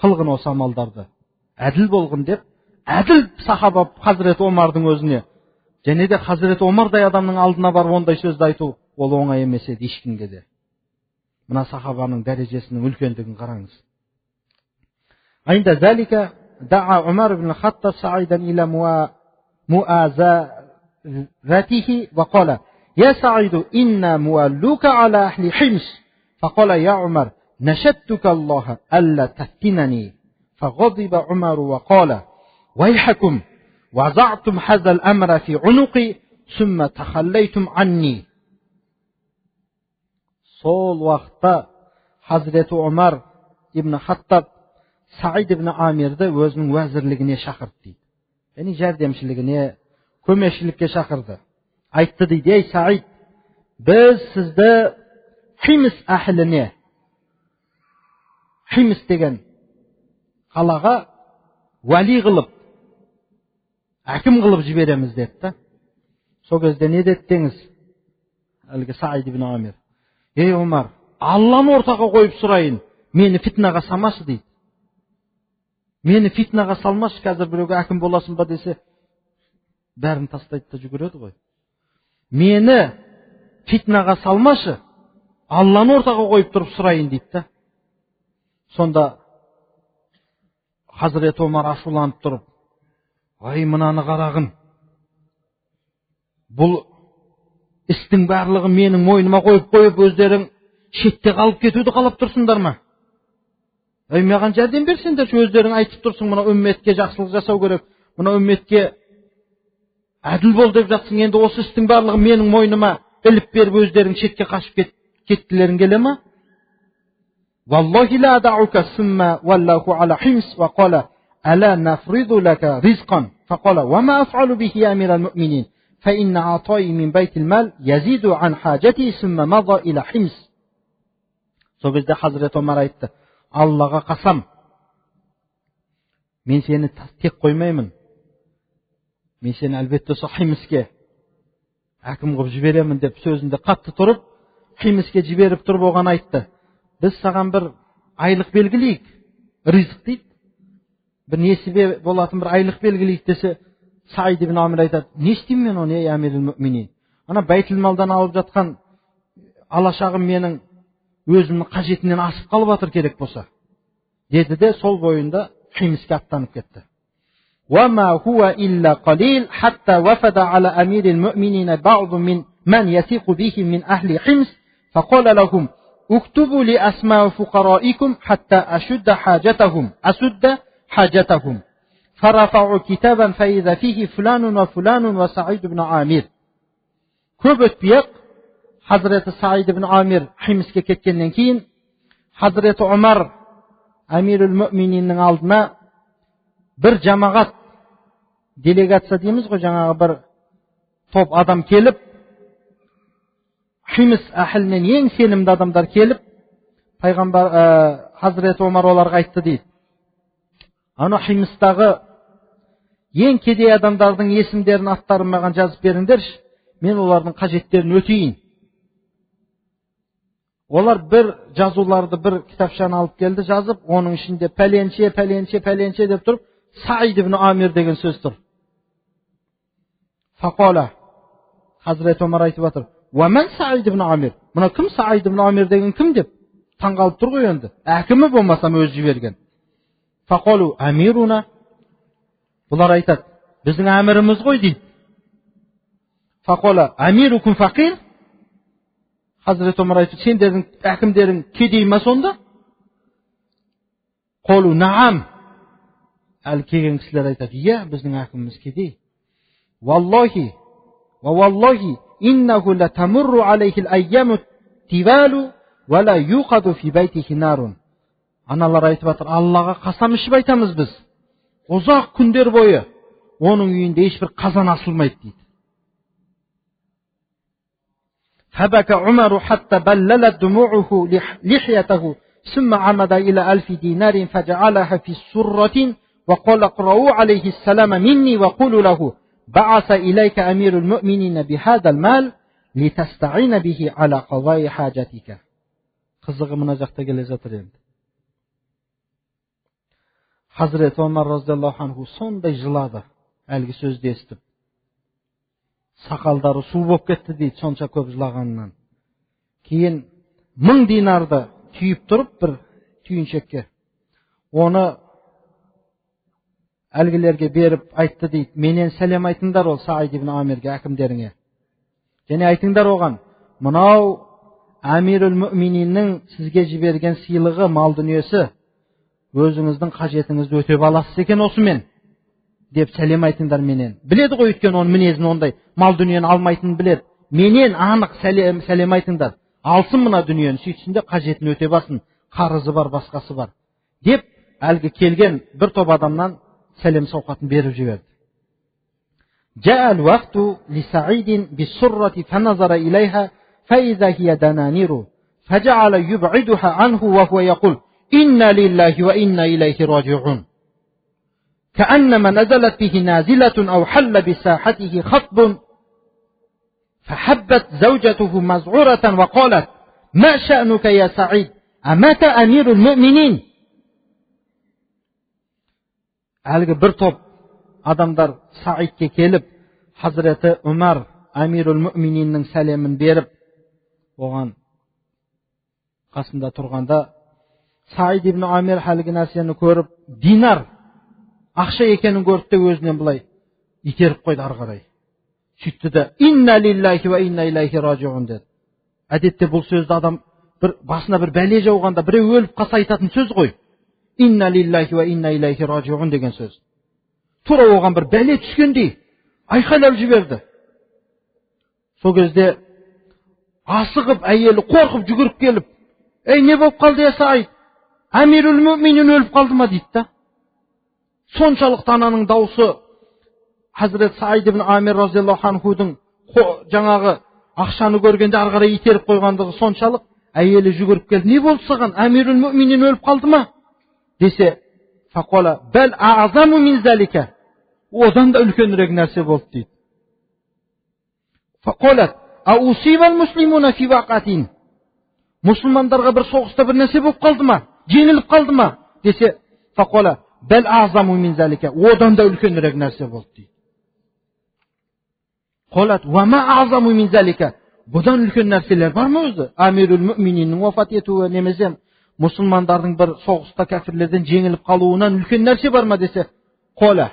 A: Қылғын осы амалдарды. Әділ болғын деп, әділ сахаба Хазірет Омардың өзіне, және де Хазірет Омардай адамның алдына барып ондай сөзді айту, ол оңай емес еді ешкімге де. Мына сахабаның дәрежесінің үлкендігін қараңыз. Айнда залика да'a Умар ибн Хаттаб Саидан иля муазаратихи ва қала: «Я Саиду, инна муаллука аля ахли Химс». Фақала: «Я Умар, нашаттука Аллаха алла тафтинани». فغضب عمر وقال: ويحكم وضعتم هذا الأمر في عنقي ثم تخليتم عني. Сол уақытта Хазіреті Умар ибн Хаттаб Саид ибн Амирді өзінің уәзірлігіне шақырды дейді. Яғни жәрдемшілігіне, көмекшілікке шақырды. Айтты дейді: «Ей Саид, біз сізді Химс әхіліне, Химс деген қалаға уәли қылып, әкім қылып жібереміз» деді. Сол кезде не дедіңіз? Әлгі Саид ибн Амир: «Ей Омар, Алланы ортаға қойып сұрайын, мені фитнаға салмашы» дейді. Мені фитнаға салмашы, қазір біреуге әкім боласың ба десе, бәрін тастайды да жүгіреді ғой. Мені фитнаға салмашы, Алланы ортаға қойып тұрып сұрайын дейді да. Сонда Хазірет Омар ашуланып тұрып, ай мынаны қарағын, бұл істің барлығы менің мойныма қойып өздерің шетте қалып кетуді қалап тұрсыңдар ма? Ай маған жәрдем берсеңдер, өздерің айтып тұрсың, мына үмметке жақсылық жасау керек, мына үмметке әділ бол деп жатсың, енді осы істің барлығы менің мойныма іліп беріп өздерің шетке қашып кеттілерің келе ма? Валлахи ла даука сумма валлаху ала химс ва қала ала нафриду лака ризқан фақала ва ма афалу бихи амирал муъминин фа инна атаи мин байтил мал язиду ан хажати сумма маза ила химс. Сол кезде Хазірет Омар айтты, Аллаға қасам, мен сені тек қоймаймын, мен сені әлбетте сол Химске әкім қылып жіберемін деп сөзінде қатты тұрып, Химске жіберіп тұрып оған айтты, біз саған бір айлық белгілейік, ризық дейді, бір несібе болатын бір айлық белгілейік десе, Саид ибн Амир айтады, не істеймін мен оны, ей амирул муъминин? Ана байтул малдан алып жатқан алашағым менің өзімнің қажетінен асып қалып жатыр керек болса, деді де сол бойында Химске аттанып кетті. وما هو إلا قليل حتى وفد على أمير المؤمنين بعض من يثق به من أهل حمص فقال لهم اكتبوا لأسماء فقرائكم حتى أسد حاجتهم فرفعوا كتابا فإذا فيه فلان وفلان وسعيد بن عامر. көп өтпей-ақ Хазіреті Саид ибн Амир Химске кеткеннен кейін Хазіреті Омар Амирул Муъмининнің алдына бір жамағат, делегация дейміз ғой, жаңағы бір топ адам келіп, Химс әхілінен ең сенімді адамдар келіп, пайғамбар Хазірет Омар оларға айтты дейді, ана Химстағы ең кедей адамдардың есімдерін, аттарын маған жазып беріңдерші, мен олардың қажеттерін өтейін. Олар бір жазуларды, бір кітапшаны алып келді, жазып, оның ішінде пәленше деп тұрып, Саид ибн Амир деген сөз тұр. Фақала, Хазірет Омар айтып жатыр, уәмән Саид ибн Амир? Мұна кім Саид ибн Амир деген кім деп таңғалып тұр ғой енді. Әкімі болмасам өзі жіберген. Фақалу амируна. Бұлар айтады, біздің әміріміз ғой дейді. Фақала амирукум фақир? Хазірет Омар айтты, сендердің әкімдерің кедей ма сонда? Қолу наам. Әлі келген кісілер айтады, иә, біздің әкіміміз кедей. Валлахи иннаху ла тамурру алейхил айяму тивалу ва ла юқаду фи байтихи нарун. Аналар айтып жатыр, Аллаға қасам ішіп айтамыз біз. Ұзақ күндер бойы оның үйінде ешбір қазан асылмайды дейді. فبكى عمر حتى بللت دموعه لحيته ثم عمد إلى 1000 دينار فجعلها في سرة وقال اقرأوا عليه السلام مني وقولوا له بعث إليك أمير المؤمنين بهذا المال لتستعين به على قضاء حاجتك. Қызығы мына жақта келе жатыр енді. Хазірет Омар разиаллаху анху сондай жылады, әлгі сөзді естіп. Сақалдары су болып кетті дейді, сонша көп жылағанынан. Кейін 1000 динарды түйіп тұрып бір түйіншекке, оны әлгілерге беріп айтты дейді, менен сәлем айтыңдар ол Саид ибн Амирге, әкімдеріңе. Және айтыңдар оған, мынау Амирул Муъмининнің сізге жіберген сыйлығы, мал дүниесі, өзіңіздің қажетіңізді өтеп аласыз екен осымен, деп сәлем айтыңдар менен. Біледі ғой, өткен оның мінезін ондай, мал дүниені алмайтынын біледі. Менен анық сәлем айтыңдар. Алсын мына дүниені, сөйтсінде қажетін өтеп алсын, қарызы бар, басқасы бар. Деп әлгі келген бір топ адамнан сәлем сауқатын беріп жіберді. Жа'ал вақту ли Саидин бис-суррати фаназара илайха фаиза хия дананиру фажа'ала юб'идуха анху ва хуа яқул инна лиллахи ва инна илайхи раджи'ун. كأنما نزلت به نازلة أو حل بساحته خطب فحبت زوجته مزعورة وقالت ما شأنك يا سعيد أمات أمير المؤمنين. Әлгі бір топ адамдар Саидке келіп, Hazreti Umar Amirul Mu'mininning сәлемін беріп, оған қасында тұрғанда Саид ибн Амир халigi нәрсені көріп, динар ақша екенін көрді де өзінен былай итеріп қойды ары қарай. Сөйтті де инна лиллахи ва инна илайхи ражиун деді. Әдетте бұл сөзді адам басына бір бәле жауғанда біреу өліп қалса айтатын сөз ғой. Инна лиллахи ва инна илайхи ражиун деген сөз. Тура оған бір бәле түскендей айқайлап жіберді. Сол кезде асығып әйелі қорқып жүгіріп келіп, "Ей, не болып қалды я Саид? Амирул Муъминин өліп қалды ма?" дейді да. Соншалықты ананың даусы Hazret Said ibn Amir разиаллаху анхудың жаңағы ақшаны көргенде ары қарай итеріп қойғандығы соншалық, әйелі жүгіріп келді. "Не болды саған? Амирул Муъминин өліп қалды ма?" десе, "Фақала бәл аъзаму мин залика." Одан да үлкенірек нәрсе болды дейді. "Фақалат аусибал муслимуна фи вақатин." Мұсылмандарға бір соғыста бір нәрсе болып қалды ма? Жеңіліп қалды ма? десе, "Фақала бәл аъзаму мин залика." Одан да үлкенірек нәрсе болды дейді. Қолат, «Вама аъзаму мин залика». Бұдан үлкен нәрселер бар ма өзі? Амирул Муъмининнің вафат етуі немесе мұсылмандардың бір соғыста кәфірлерден жеңіліп қалуынан үлкен нәрсе бар ма десе, қола.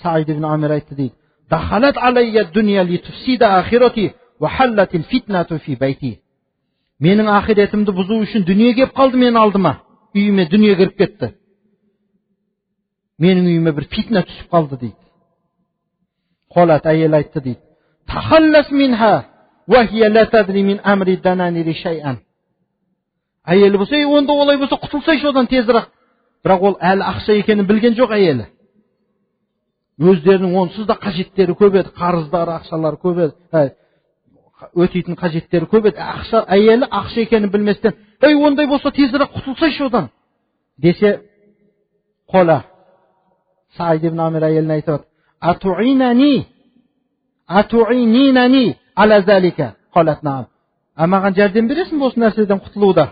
A: Саид ибн Амир айтты дейді, "Дахалат алайя дуния ли туфсида ахирати ва халлатил фитнату фи байти." Менің ақиретімді бұзу үшін дүние келіп қалды мен алдыма. Үйіме дүние кіріп кетті. Менің үйіме бір фитна түсіп қалды дейді. Қолат, әйел айтты дейді, "Тахаллас минха ва хия ла тадри мин амри дананири шай'ан." Әйелі болса, "Онда олай болса құтылсайшы одан тезірек." Бірақ ол әлі ақша екенін білген жоқ әйелі. Өздерінің онсыз да қажеттері көп еді, қарыздары, ақшалары көп еді, өтейтін қажеттері көп еді. Әйелі ақша екенін білместен, "Ей, ондай болса тезірек құтылсайшы одан." десе, қола. Саид ибн Амир әйеліне айтып, "Атуининани ала залика." Қолат, "Наам." "Маған жәрдем бересің бе осы нәрседен құтылуда?"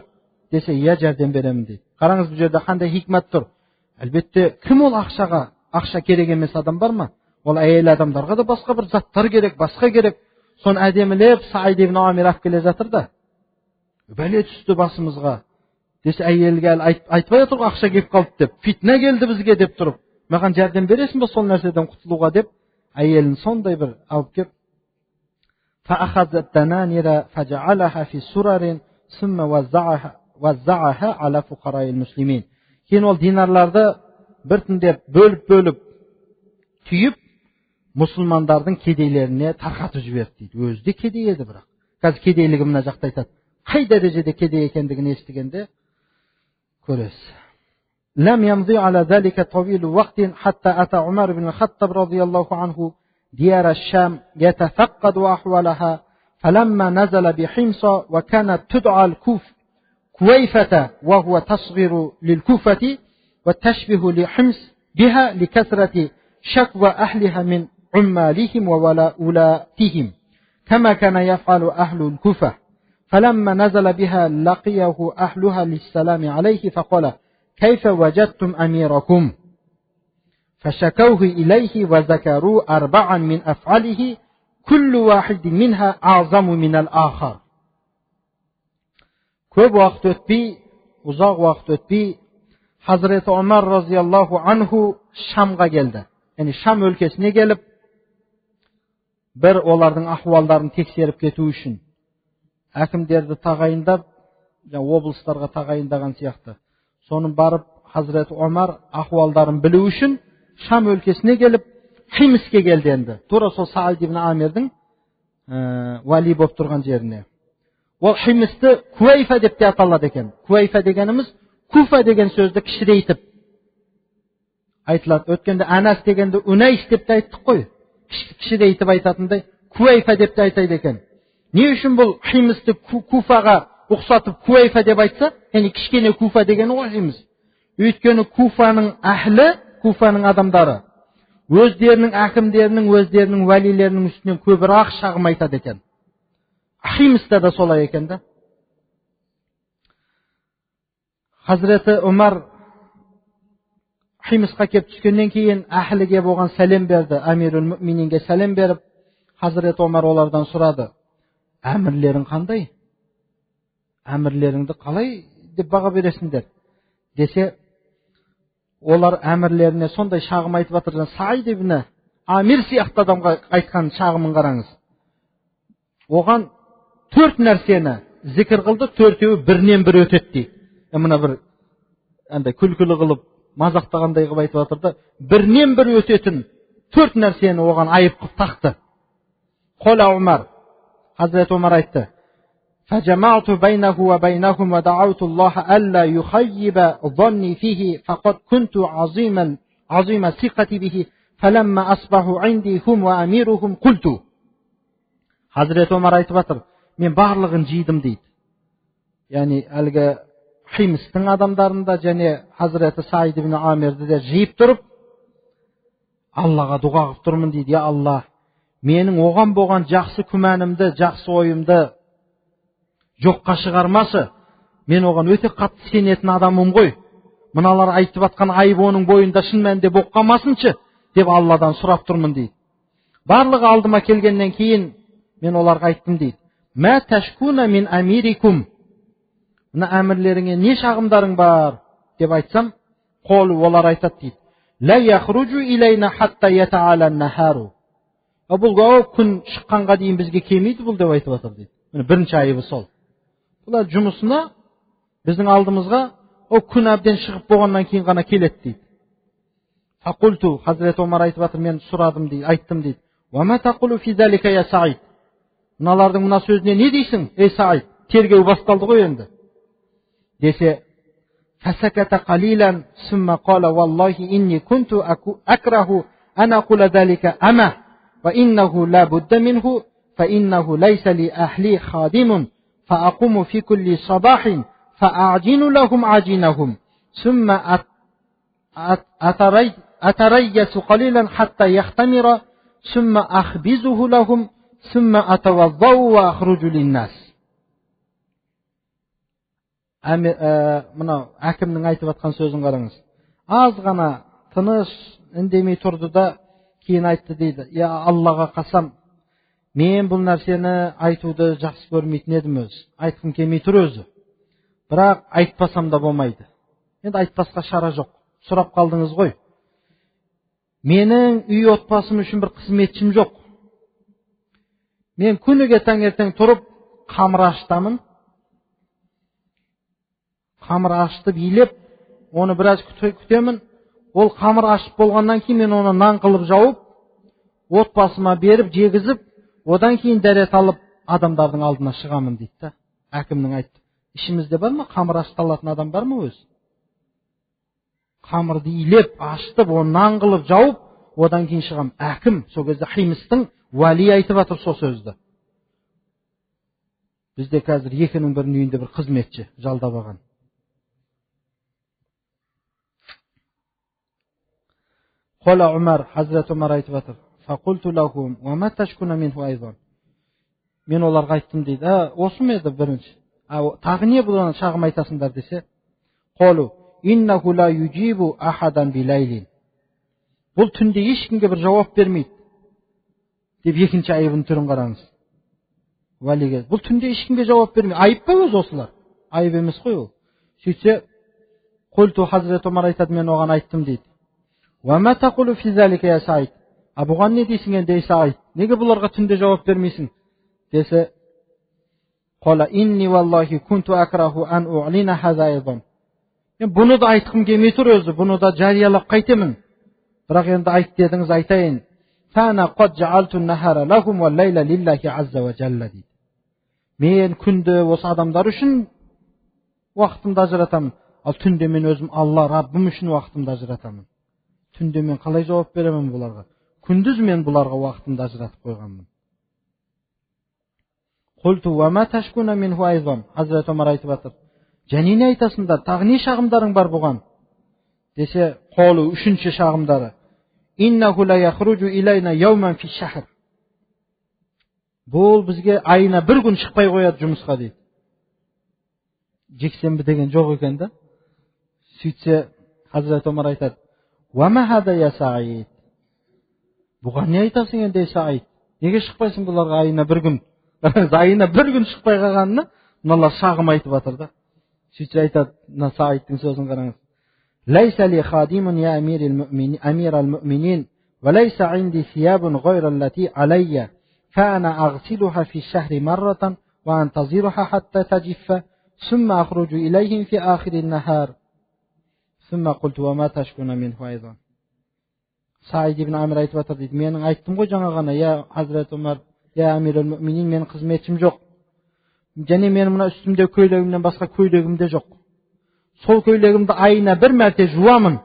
A: десе, "Иә, жәрдем беремін" дейді. Қараңыз, бұл жерде қандай хикмат тұр. Әлбетте, кім ол ақша керек емес адам бар ма? Ол әйел адамдарға да басқа бір заттар керек, басқа керек. Соны әдемілеп Саид ибн Амир алып келе жатыр да. "Бәле түсті басымызға." десе, әйелге айтпай отыр, "Ақша келіп қалды" деп. "Фитна келді бізге" деп тұрып, "Маған жәрдем бересің бе сол нәрседен құтылуға" деп, әйелін сондай бір алып кеп, "Фаахазат дананира фажаалаха фи сурарин сумма ваззааха ала фуқараил муслимин." Кейін ол динарларды біртіндеп бөліп түйіп, мұсылмандардың кедейлеріне тарқатып жіберді дейді. Өзі де кедей еді бірақ. Қазір кедейлігі мына жақта айтады. Қай дәрежеде кедей екендігін естігенде көресіз. لم يمضي على ذلك طويل وقت حتى أتى عمر بن الخطاب رضي الله عنه ديار الشام يتفقد أحوالها فلما نزل بحمص وكانت تدعى الكويفة وهو تصغر للكوفة والتشبه لحمص بها لكثرة شكوى أهلها من عمالهم وولاتهم كما كان يفعل أهل الكوفة فلما نزل بها لقيه أهلها للسلام عليه فقال كيف وجدتم أميركم فشكوه إليه وذكروا 4 من أفعاله كل واحد منها أعظم من الآخر. Көп уақыт өтпей, ұзақ уақыт өтпей, Hazreti Ömer разияллаху анху Шамға келді. Яғни Шам өлкесіне келіп, бір олардың ахуалдарын тексеріп кету үшін әкімдерді тағайындап, облыстарға тағайындаған сияқты. Соның барып Hazreti Ömer ахуалдарын білу үшін Шам өлкесіне келіп, Химске келді енді. Тура сол Саид ибн Амирдің вали болып тұрған жеріне. Ол Химсті Куайфа деп те аталады екен. Куайфа дегеніміз Куфа деген сөзді кішірейтіп айтылады. Өткенде Анас дегенді Унайс деп те айттық қой. Кішірейтіп айтатындай Куайфа деп те айтайды екен. Не үшін бұл Химсті Куфаға ұқсатып Куайфа деп айтса, яғни кішкене Куфа дегені ғой Химс. Өйткені Куфаның әхлі, Куфаның адамдары өздерінің әкімдерінің, өздерінің вәлилерінің үстінен көбірек шағым айтады екен. Химста да солай екен да. Hazreti Ömer Химисқа келіп түскеннен кейін әхліге болған сәлем берді. Амирул Муъмининге сәлем беріп, Хазірет Омар олардан сұрады: әмірлерің қандай? Әмірлеріңді қалай деп баға бересіңдер? Десе, олар әмірлеріне сондай шағым айтып жатыр. Саид ибн Амир сияқты адамға айтқан шағымын қараңыз. Оған 4 нәрсені зікір қылды, 4-еуі бірінен бір өтеді дейді. Мына бір күлкілі қылып, мазақтағандай қылып айтып жатыр. Бірінен бір өтетін 4 нәрсені оған айып қылып тақты. Қола Умар, Хазірет Омар айтты: فجمعت بينه وبينهم ودعوت الله ألا يخيب ظني فيه فقد كنت عظيم ثقتي به فلما أصبحوا عندي هم وأميرهم قلت. Хазірет Омар айтып жатыр: мен барлығын жидым дейді. Яғни әлгі Химстің адамдарында және Хазіреті Саид ибн Амирді де жиып тұрып, Аллаға дұға қылып тұрмын дейді. Я Алла, менің оған болған жақсы күмәнімді, жақсы ойымды жоққа шығармашы. Мен оған өте қатты сенетін адамым ғой. Мыналар айтып жатқан айып оның бойында шын мәнінде болып қалмасыншы деп Алладан сұрап тұрмын дейді. Барлығы алдыма келгеннен кейін мен оларға айттым дейді: Мә тәшкуна мин амирикум. Мына әмірлеріңе не шағымдарың бар деп айтсам, олар айтады дейді: Ла яхруджу илайна хатта ятаала нахару. Бұл күн шыққанға дейін бізге келмейді бұл деп айтып жатыр дейді. Міне бірінші айыбы сол. Бұлар жұмысына біздің алдымызға күн әбден шығып болғаннан кейін ғана келеді дейді. Фақулту, Хазірет Омар айтып жатыр, мен сұрадым дейді, айттым дейді: Ва ма тақулу фи залика я Саид. Мыналардың мына сөзіне не дейсің, ей Саид? Тергеу басталды ғой енді. Десе, фасаката қалилан сумма қала валлахи инни кунту акраху ана қула залика ама ва иннаху ла будда минху фа иннаху лайса ли ахли хадимун فأقوم في كل صباح فأعجن لهم عجينهم ثم أتريس قليلا حتى يختمر ثم أخبزه لهم ثم أتوضأ وأخرج للناس. Мына әкімнің айтып жатқан сөзін қараңыз. Аз ғана тыныш үндемей тұрды да кейін айтты дейді: Я Аллаға қасам, мен бұл нәрсені айтуды жақсы көрмейтін едім өз. Айтқым келмей тұр өзі. Бірақ айтпасам да болмайды. Енді айтпасқа шара жоқ. Сұрап қалдыңыз ғой. Менің үй отбасым үшін бір қызметшім жоқ. Мен күніге таңертең тұрып қамыр ашытамын. Қамыр ашытып илеп, оны біраз күтемін. Ол қамыр ашып болғаннан кейін мен оны нан қылып жауып, отбасыма беріп, жегізіп, одан кейін дәрет алып, адамдардың алдына шығамын дейді да. Әкімнің айтты: ішімізде бар ма қамыр ашыталатын адам бар ма өз? Қамырды илеп, ашытып, оны нан қылып жауып, одан кейін шығам. Әкім, сол кезде Химстің уәли айтып жатыр сол сөзді. Бізде қазір екінің бірінің үйінде бір қызметші жалдап алған. Қола Умар, Хазірет Омар айтып жатыр: Фақулту лахум ва ма ташкуна минху айзан. Мен оларға айттым дейді: осы ма еді бірінші? Тағы не бұдан шағым айтасыңдар десе, қолу иннаху ла юджибу ахадан билайлин. Бұл түнде ешкімге бір жауап бермейді деп екінші айыбын түрін қараңыз. Валиге бұл түнде ешкімге жауап бермейді. Айып па өз осылар? Айып емес қой ол. Сөйтсе, қолту Хазірет Омар айтады: мен оған айттым дейді: Ва ма тақулу фи залика я Саид. Бұған не дейсің енді, Саид? Неге бұларға түнде жауап бермейсің? Десе, Қола инни валлахи кунту акраху ан у'лина хаза айдан. Мен бұны да айтқым келмей тұр өзі, бұны да жариялап қайтемін. Бірақ енді айт дедіңіз, айтайын. Фана қад жаалту нахара лахум ва лайла лиллахи азза ва джалла дейді. Мен күнді осы адамдар үшін уақытымды ажыратамын, ал түнде мен өзім Алла Раббым үшін уақытымды ажыратамын. Түнде мен қалай жауап беремін бұларға? Күндіз мен бұларға уақытымды ажыратып қойғанмын. Қолту ва ма ташкуна минху айзан. Хазірет Омар айтып жатыр: және не айтасыңдар? Тағы не шағымдарың бар бұған? Десе, қолу үшінші шағымдары: иннаху ла яхруджу илайна яуман фи шахр. Бұл бізге айына бір күн шықпай қояды жұмысқа дейді. Жексенбі деген жоқ екен да. Сөйтсе, Хазірет Омар айтады: Ва ма хада я Саид? Бұған не айтасың енді Саид? Неге шықпайсың бұларға айына бір күн? Айына бір күн шықпай қалғанына мыналар шағым айтып жатыр да. Сөйтсе айтады, мына Саидтың сөзін қараңыз. Лайса ли хадимун я амирал муъминин, ва лайса инди сиябун гайра аллати алайя, фа ана агсилуха фи шахри маррatan ва антазируха хатта таджиффа, сумма ахруджу илайхим фи ахирин нахар. Сумма култу ва ма ташкуна минху айдан. Саид ибн Амир айтып жатыр дейді. Менің айттым ғой жаңа ғана, я Хазрет Умар, я амирал муъминин, менің қызметшім жоқ. Және мен мына үстімде көйлегімнен басқа көйлегім де жоқ. Сол көйлегімді айына бір мәрте жуамын.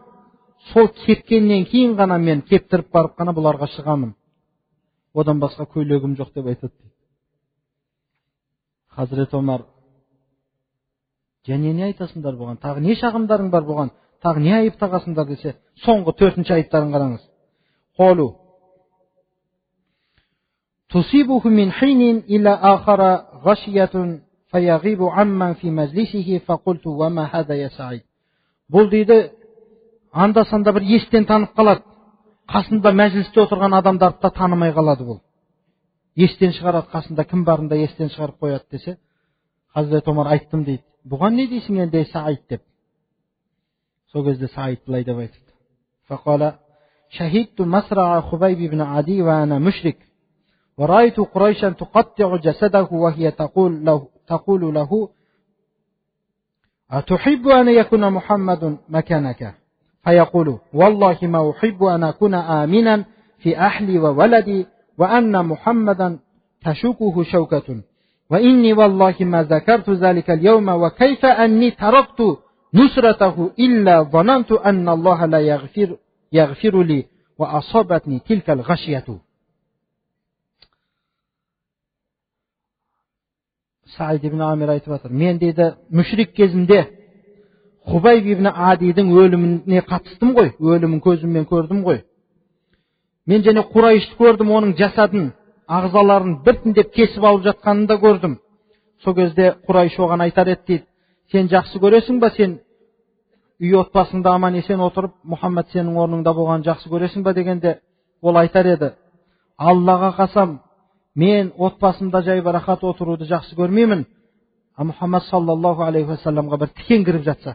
A: Сол кепкеннен кейін ғана мен кептіріп барып қана бұларға шығамын. Одан басқа көйлегім жоқ деп айтады. Хазрет Омар, және не айтасыңдар бұған? Тағы не шағымдарың бар бұған? Тағы не айып тағасыңдар десе, соңғы 4-ші айыптарын қараңыз. Қолу تصيبه من حين إلى آخر غشية فيغيب عمن في مجلسه فقلت وما هذا يا سعيد. Бұл дейді, анда-санда бір естен танып қалады. Қасында мәжілісте отырған адамдарды да танымай қалады бұл. Естен шығарады, қасында кім барында естен шығарып қояды десе, Хазрет Омар айттым дейді. Бұған не дейсің енді Саид деп. Сол кезде Саид былай деп айтты. Фақала шахидту масра'a Хубайб ибн Ади ва ана мушрик. ورأيت قريشا تقطع جسده وهي تقول له أتحب أن يكون محمد مكانك؟ فيقول والله ما أحب أن أكون آمنا في أهلي وولدي وأن محمدا تشوكه شوكة وإني والله ما ذكرت ذلك اليوم وكيف أني تركت نصرته إلا ظننت أن الله لا يغفر لي وأصابتني تلك الغشية. Саид ибн Амир айтып жатыр. Мен дейді, мүшрик кезінде Хубайб ибн Адидің өліміне қатыстым ғой. Өлімін көзіммен көрдім ғой. Мен және Құрайшты көрдім, оның жасадын, ағзаларын біртіндеп кесіп алып жатқанын да көрдім. Сол кезде Құрайш оған айтар еді дейді, сен жақсы көресің ба, сен үй отбасыңда аман есен отырып, Мұхаммед сенің орныңда болған жақсы көресің ба дегенде, ол айтар еді, Аллаға қасам, мен отбасымда жай барақат отыруды жақсы көрмеймін. Мұхаммад саллаллаху алейхи ва салламға бір тікен кіріп жатса.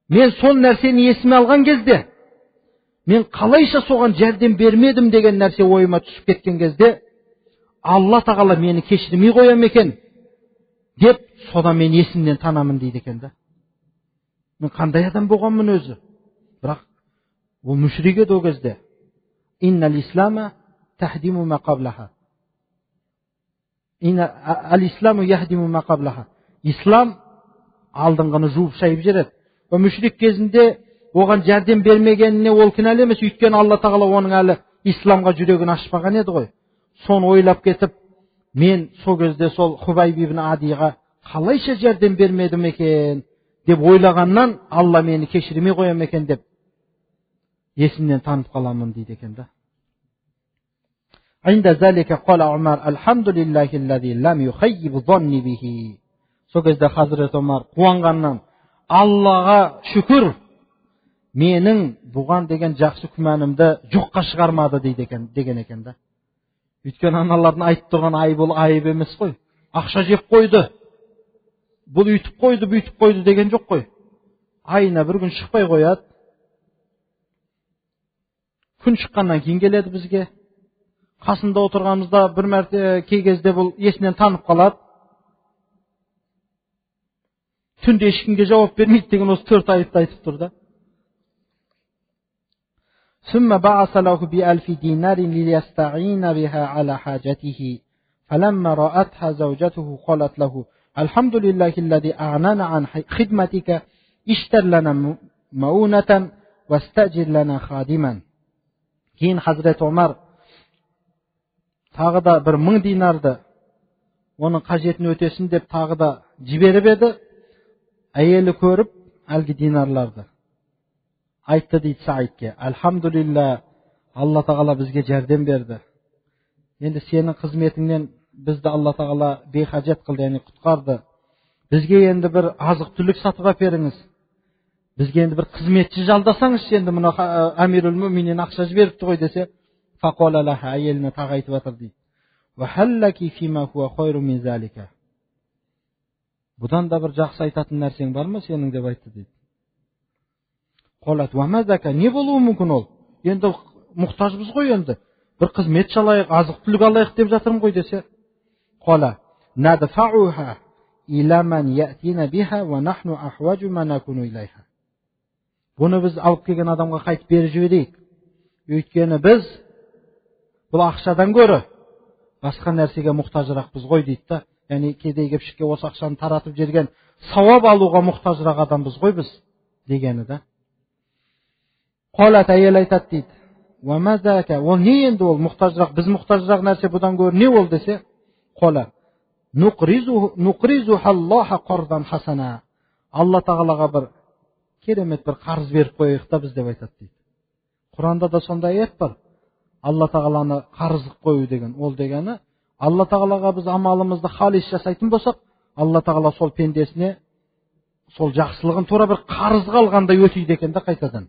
A: Мен сол нәрсені есіме алған кезде, мен қалайша соған жәрдем бермедім деген нәрсе ойыма түсіп кеткен кезде, Алла тағала мені кешірмей қоям екен деп, содан мен есімнен танамын дейді екен да. Мен қандай адам болғанмын өзі. Бірақ ол мүшрик еді ол кезде. Иннал ислама تهدم ما قبلها. الإسلام يهدم ما قبلها. İslam алдыңғыны жуып шайып жібереді. О мүшрик кезінде оған жәрдем бермегеніне ол кінәлі емес, өйткені Алла тағала оның әлі исламға жүрегін ашпаған еді ғой. Соны ойлап кетіп, мен сол кезде сол Хубайб ибн Адиға қалайша жәрдем бермедім екен деп ойлағаннан Алла мені кешірмей қоям екен деп есімнен танып қаламын дейді екен да. عند ذلك قال عمر الحمد لله الذي لم يخيب ظني به. Сол кезде Хазрет Омар қуанғаннан Аллаға шүкір, менің бұған деген жақсы күмәнімді жоққа шығармады деген екен да. Өйткені аналардың айтып тұрған айып ол айып емес қой. Ақша жеп қойды, бұл үйтіп қойды, бүйтіп қойды деген жоқ қой. Айына бір күн шықпай қояды. Күн шыққаннан кейін келеді бізге. Қасында отырғанымызда бір мәрте кей кезде бұл есінен танып қалады. Түнде ешкімге жауап бермейді деген осы 4 айыпты айтып тұр да. ثم بعث له ب1000 دينار ليستعين بها على حاجته فلما رأتها زوجته قالت له الحمد لله الذي أعنانا عن خدمتك اشتر لنا مؤونة واستأجر لنا خادما. Кейін Хазрет Омар тағы да 1000 динарды оның қажетін өтесін деп тағы да жіберіп еді. Әйелі көріп әлгі динарларды айтты дейді Саидке, Альхамдулилля, Алла тағала бізге жәрдем берді. Енді сенің қызметіңнен бізді Алла тағала бейхажет қылды, яғни құтқарды. Бізге енді бір азық түлік сатып әперіңіз. Бізге енді бір қызметші жалдасаңызшы, енді мына Амирул Муминин ақша жіберіпті ғой десе, фақола лаха, әйеліне тағы айтып жатыр дейді. Ва халлаки фима хуа хойру мин залика. Бұдан да бір жақсы айтатын нәрсең бар ма сенің деп айтты дейді. Қолат ва мазака, не болуы мүмкін ол? Енді мұқтажбыз ғой енді. Бір қызметші алайық, азық-түлік алайық деп жатырмын ғой десе. Қола надфауха иля ман я'тина биха ва нахну ахважу ма накуну илайха. Бұны біз алып келген адамға қайтып беріп жіберейік. Өйткені біз бұл ақшадан гөрі басқа нәрсеге мұқтажырақпыз ғой дейді да. Яғни кедей-кепшікке осы ақшаны таратып жерген сауап алуға мұқтажырақ адамбыз ғой біз дегені да. Қолат, әйел айтады дейді. Ва мазака, ол не енді ол мұқтажырақ, біз мұқтажырақ нәрсе бұдан гөрі не ол десе? Қолат нуқризу халлаха қардан хасана. Алла тағалаға бір керемет бір қарыз беріп қойық та біз деп айтады дейді. Құранда да сондай аят бар. Алла тағаланы қарыз қою деген. Ол дегені, Алла тағалаға біз амалымызды халис жасайтын болсақ, Алла тағала сол пендесіне сол жақсылығын тура бір қарызға алғандай өтейді екен да қайтадан.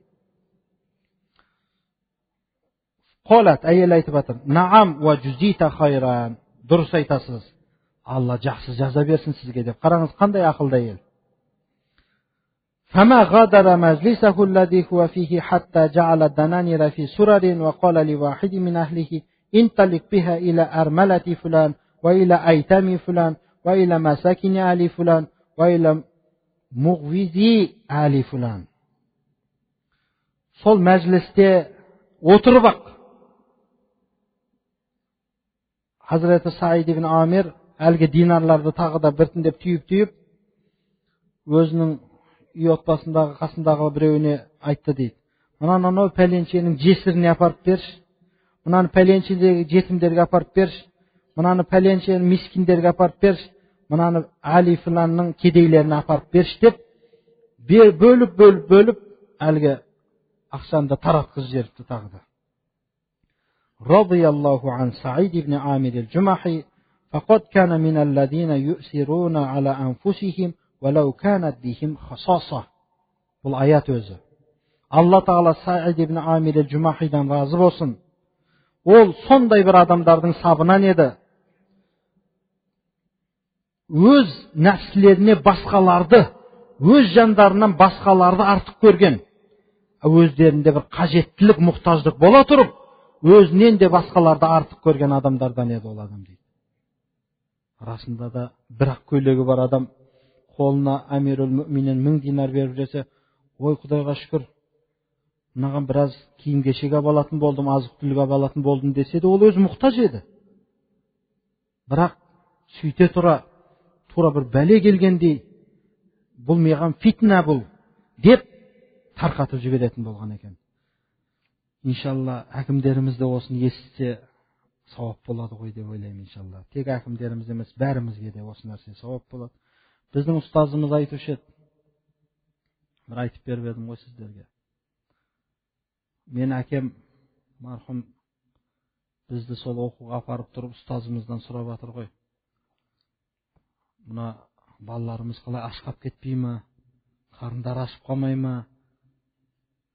A: Қолат, әйел айтып жатыр. Наам ва жузита хайран. Дұрыс айтасыз. Алла жақсы жаза берсін сізге деп. Қараңыз, қандай ақылды әйел. فما غادر مجلسه الذي هو فيه حتى جعل الدنانير في سرر وقال لواحد من أهله انطلق بها إلى أرملة فلان وإلى أيتام فلان وإلى مساكن آل فلان وإلى مغوزي آل فلان. Сол мәжілісте отырып ақ Hazreti Said ibn Amir әлгі динарларды тағы да біртіндеп түйіп өзінің үй отбасындағы қасындағы біреуіне айтты дейді. Мынаны пәленшенің жесіріне апарып берші. Мынаны пәленшедегі жетімдерге апарып берші. Мынаны пәленшенің мискиндерге апарып берші. Мынаны Али филанның кедейлеріне апарып берші деп бөліп әлгі ақшаны да таратқыз жеріпті тағы да. Радияллаху ан Саид ибн Амир al-Jumahi faqad kana min alladhina yu'siruna ala anfusihim وَلَوْ كَانَتْ بِهِمْ خَصَاصَةٌ. Бұл аят өзі. Алла тағала Саид ибн Амир al-Jumahiдан разы болсын. Ол сондай бір адамдардың сабынан еді. Өз нәпсілеріне басқаларды, өз жандарынан басқаларды артық көрген. Өздерінде бір қажеттілік, мұқтаждық бола тұрып, өзінен де басқаларды артық көрген адамдардан еді ол адам дейді. Расында да бір ақ көйлегі бар адам қолына Амирул Муминин 1000 динар беріп жүрсе, ой Құдайға шүкір, мынаған біраз киім-кешек алатын болдым, азық-түлік алатын болдым десе де, ол өзі мұқтаж еді. Бірақ сөйте тура бір бәле келгендей, бұл маған фитна бұл деп тарқатып жіберетін болған екен. Иншалла, әкімдеріміз де осыны естісе сауап болады ғой деп ойлаймын иншалла. Тек әкімдеріміз емес, бәрімізге де осы нәрсе сауап болады. Біздің ұстазымыз айтушы еді. Бір айтып беріп едім ғой сіздерге. Мен әкем, марқұм, бізді сол оқуға апарып тұрып, ұстазымыздан сұрап жатыр ғой. Мына балаларымыз қалай ашқап кетпей ме? Қарындар ашып қалмай ма?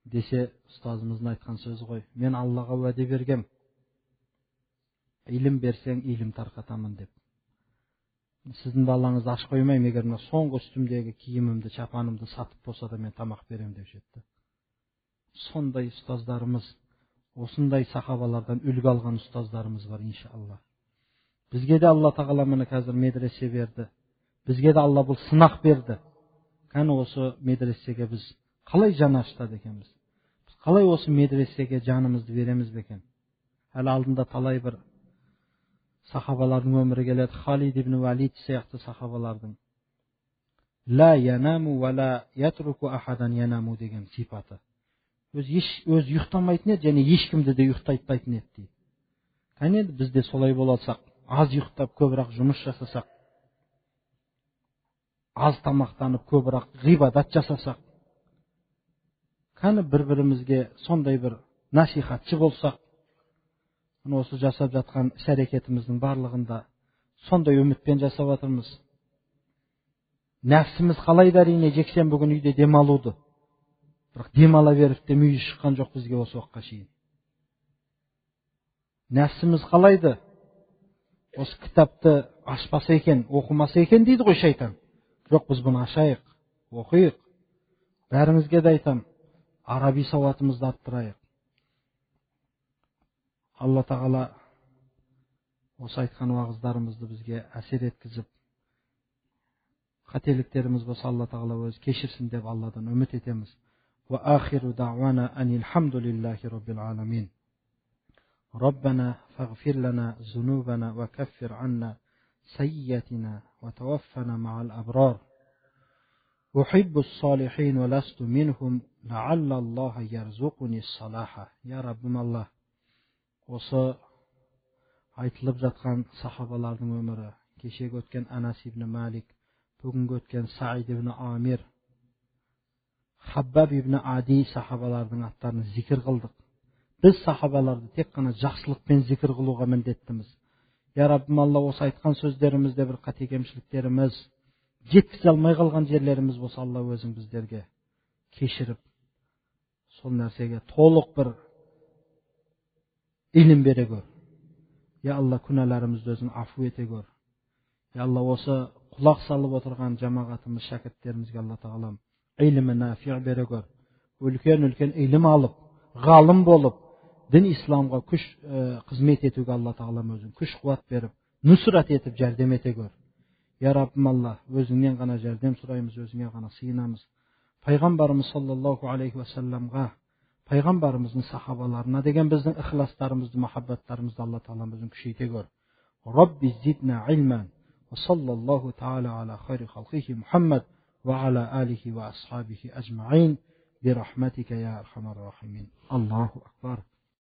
A: Десе, ұстазымыздың айтқан сөзі ғой. Мен Аллаға уәде бергем. Илім берсең, илім тарқатамын деп. Сіздің балаңызды аш қоймайым, егер мына соңғы үстімдегі киімімді, чапанымды сатып болса да мен тамақ берем деп жетті. Сондай ұстаздарымыз, осындай сахабалардан үлгі алған ұстаздарымыз бар иншалла. Бізге де Алла тағала мені қазір медресе берді. Бізге де Алла бұл сынақ берді. Кәні осы медресеге біз қалай жан аштады екенбіз? Біз қалай осы медресеге жанымызды береміз бекен? Әлі алдында талай бір сахабалардың өмірі келеді. Халид ибн Валид сияқты сахабалардың ла янаму ва ла ятруку ахадан янаму деген сипаты. Өз ұйықтамайтын еді, және ешкімді де ұйықтайтпайтын еді дейді. Кәне бізде солай болсақ, аз ұйықтап көбірек жұмыс жасасақ, аз тамақтанып көбірек ғибадат жасасақ, кәне бір-бірімізге сондай бір насихатшы болсақ, осы жасап жатқан іс-әрекетіміздің барлығында сондай үмітпен жасап жатырмыз. Нәпсіміз қалайды әрине жексенбі күні үйде демалуды. Бірақ демала беріп те мүйіз шыққан жоқ бізге осы уақытқа шейін. Нәпсіміз қалайды? Осы кітапты ашпаса екен, оқымаса екен дейді ғой шайтан. Жоқ, біз бұны ашайық, оқиық. Бәріңізге де айтам, араби сауатымызды арттырайық. Алла тағала осы айтқан уағыздарымызды бізге әсер еткізіп, қателіктеріміз болса Алла тағала өзі кешірсін деп Алладан үміт етеміз. Ва ахиру дa'wana анил хамдулиллахи rabbil alamin. ربنا فاغفر لنا ذنوبنا وكفر عنا سيئاتنا وتوفنا مع الأبرار أحب الصالحين ولست منهم لعل الله يرزقني الصلاح. يا رب الله. Осы айтылып жатқан сахабалардың өмірі, кешегі өткен Анас ибн Малик, бүгінгі өткен Саид ибн Амир, Хаббаб ибн Ади сахабалардың аттарын зикір қылдық. Біз сахабаларды тек қана жақсылықпен зикір қылуға міндеттіміз. Я Раббым Алла, осы айтқан сөздерімізде бір қате кемшіліктеріміз, жеткізе алмай қалған жерлеріміз болса, Алла өзің біздерге кешіріп, сол нәрсеге толық бір илім бере көр. Я Алла, күнәларымызды өзің афу ете көр. Я Алла, осы құлақ салып отырған жамағатымыз, шәкірттерімізге Алла тағалам илімі нафи бере көр. Үлкен илім алып, ғалым болып, дін исламға күш қызмет етуге Алла тағалам өзің күш қуат беріп, нұсрат етіп жәрдем ете көр. Я Раббым Алла, өзіңнен ғана жәрдем сұраймыз, өзіңе ғана сыйынамыз. Пайғамбарымыз саллаллаху алейхи уассаламға, пайғамбарымыздың сахабаларына деген біздің ихластарымызды, махаббаттарымызды Алла тағалам өзің күшейте көр. Рабби зидна илман. Ва саллаллаху та'ала ала хайри халқихи Мухаммад ва ала алихи ва асхабихи ажмаин. برحمتك يا أرحم الراحمين. الله أكبر.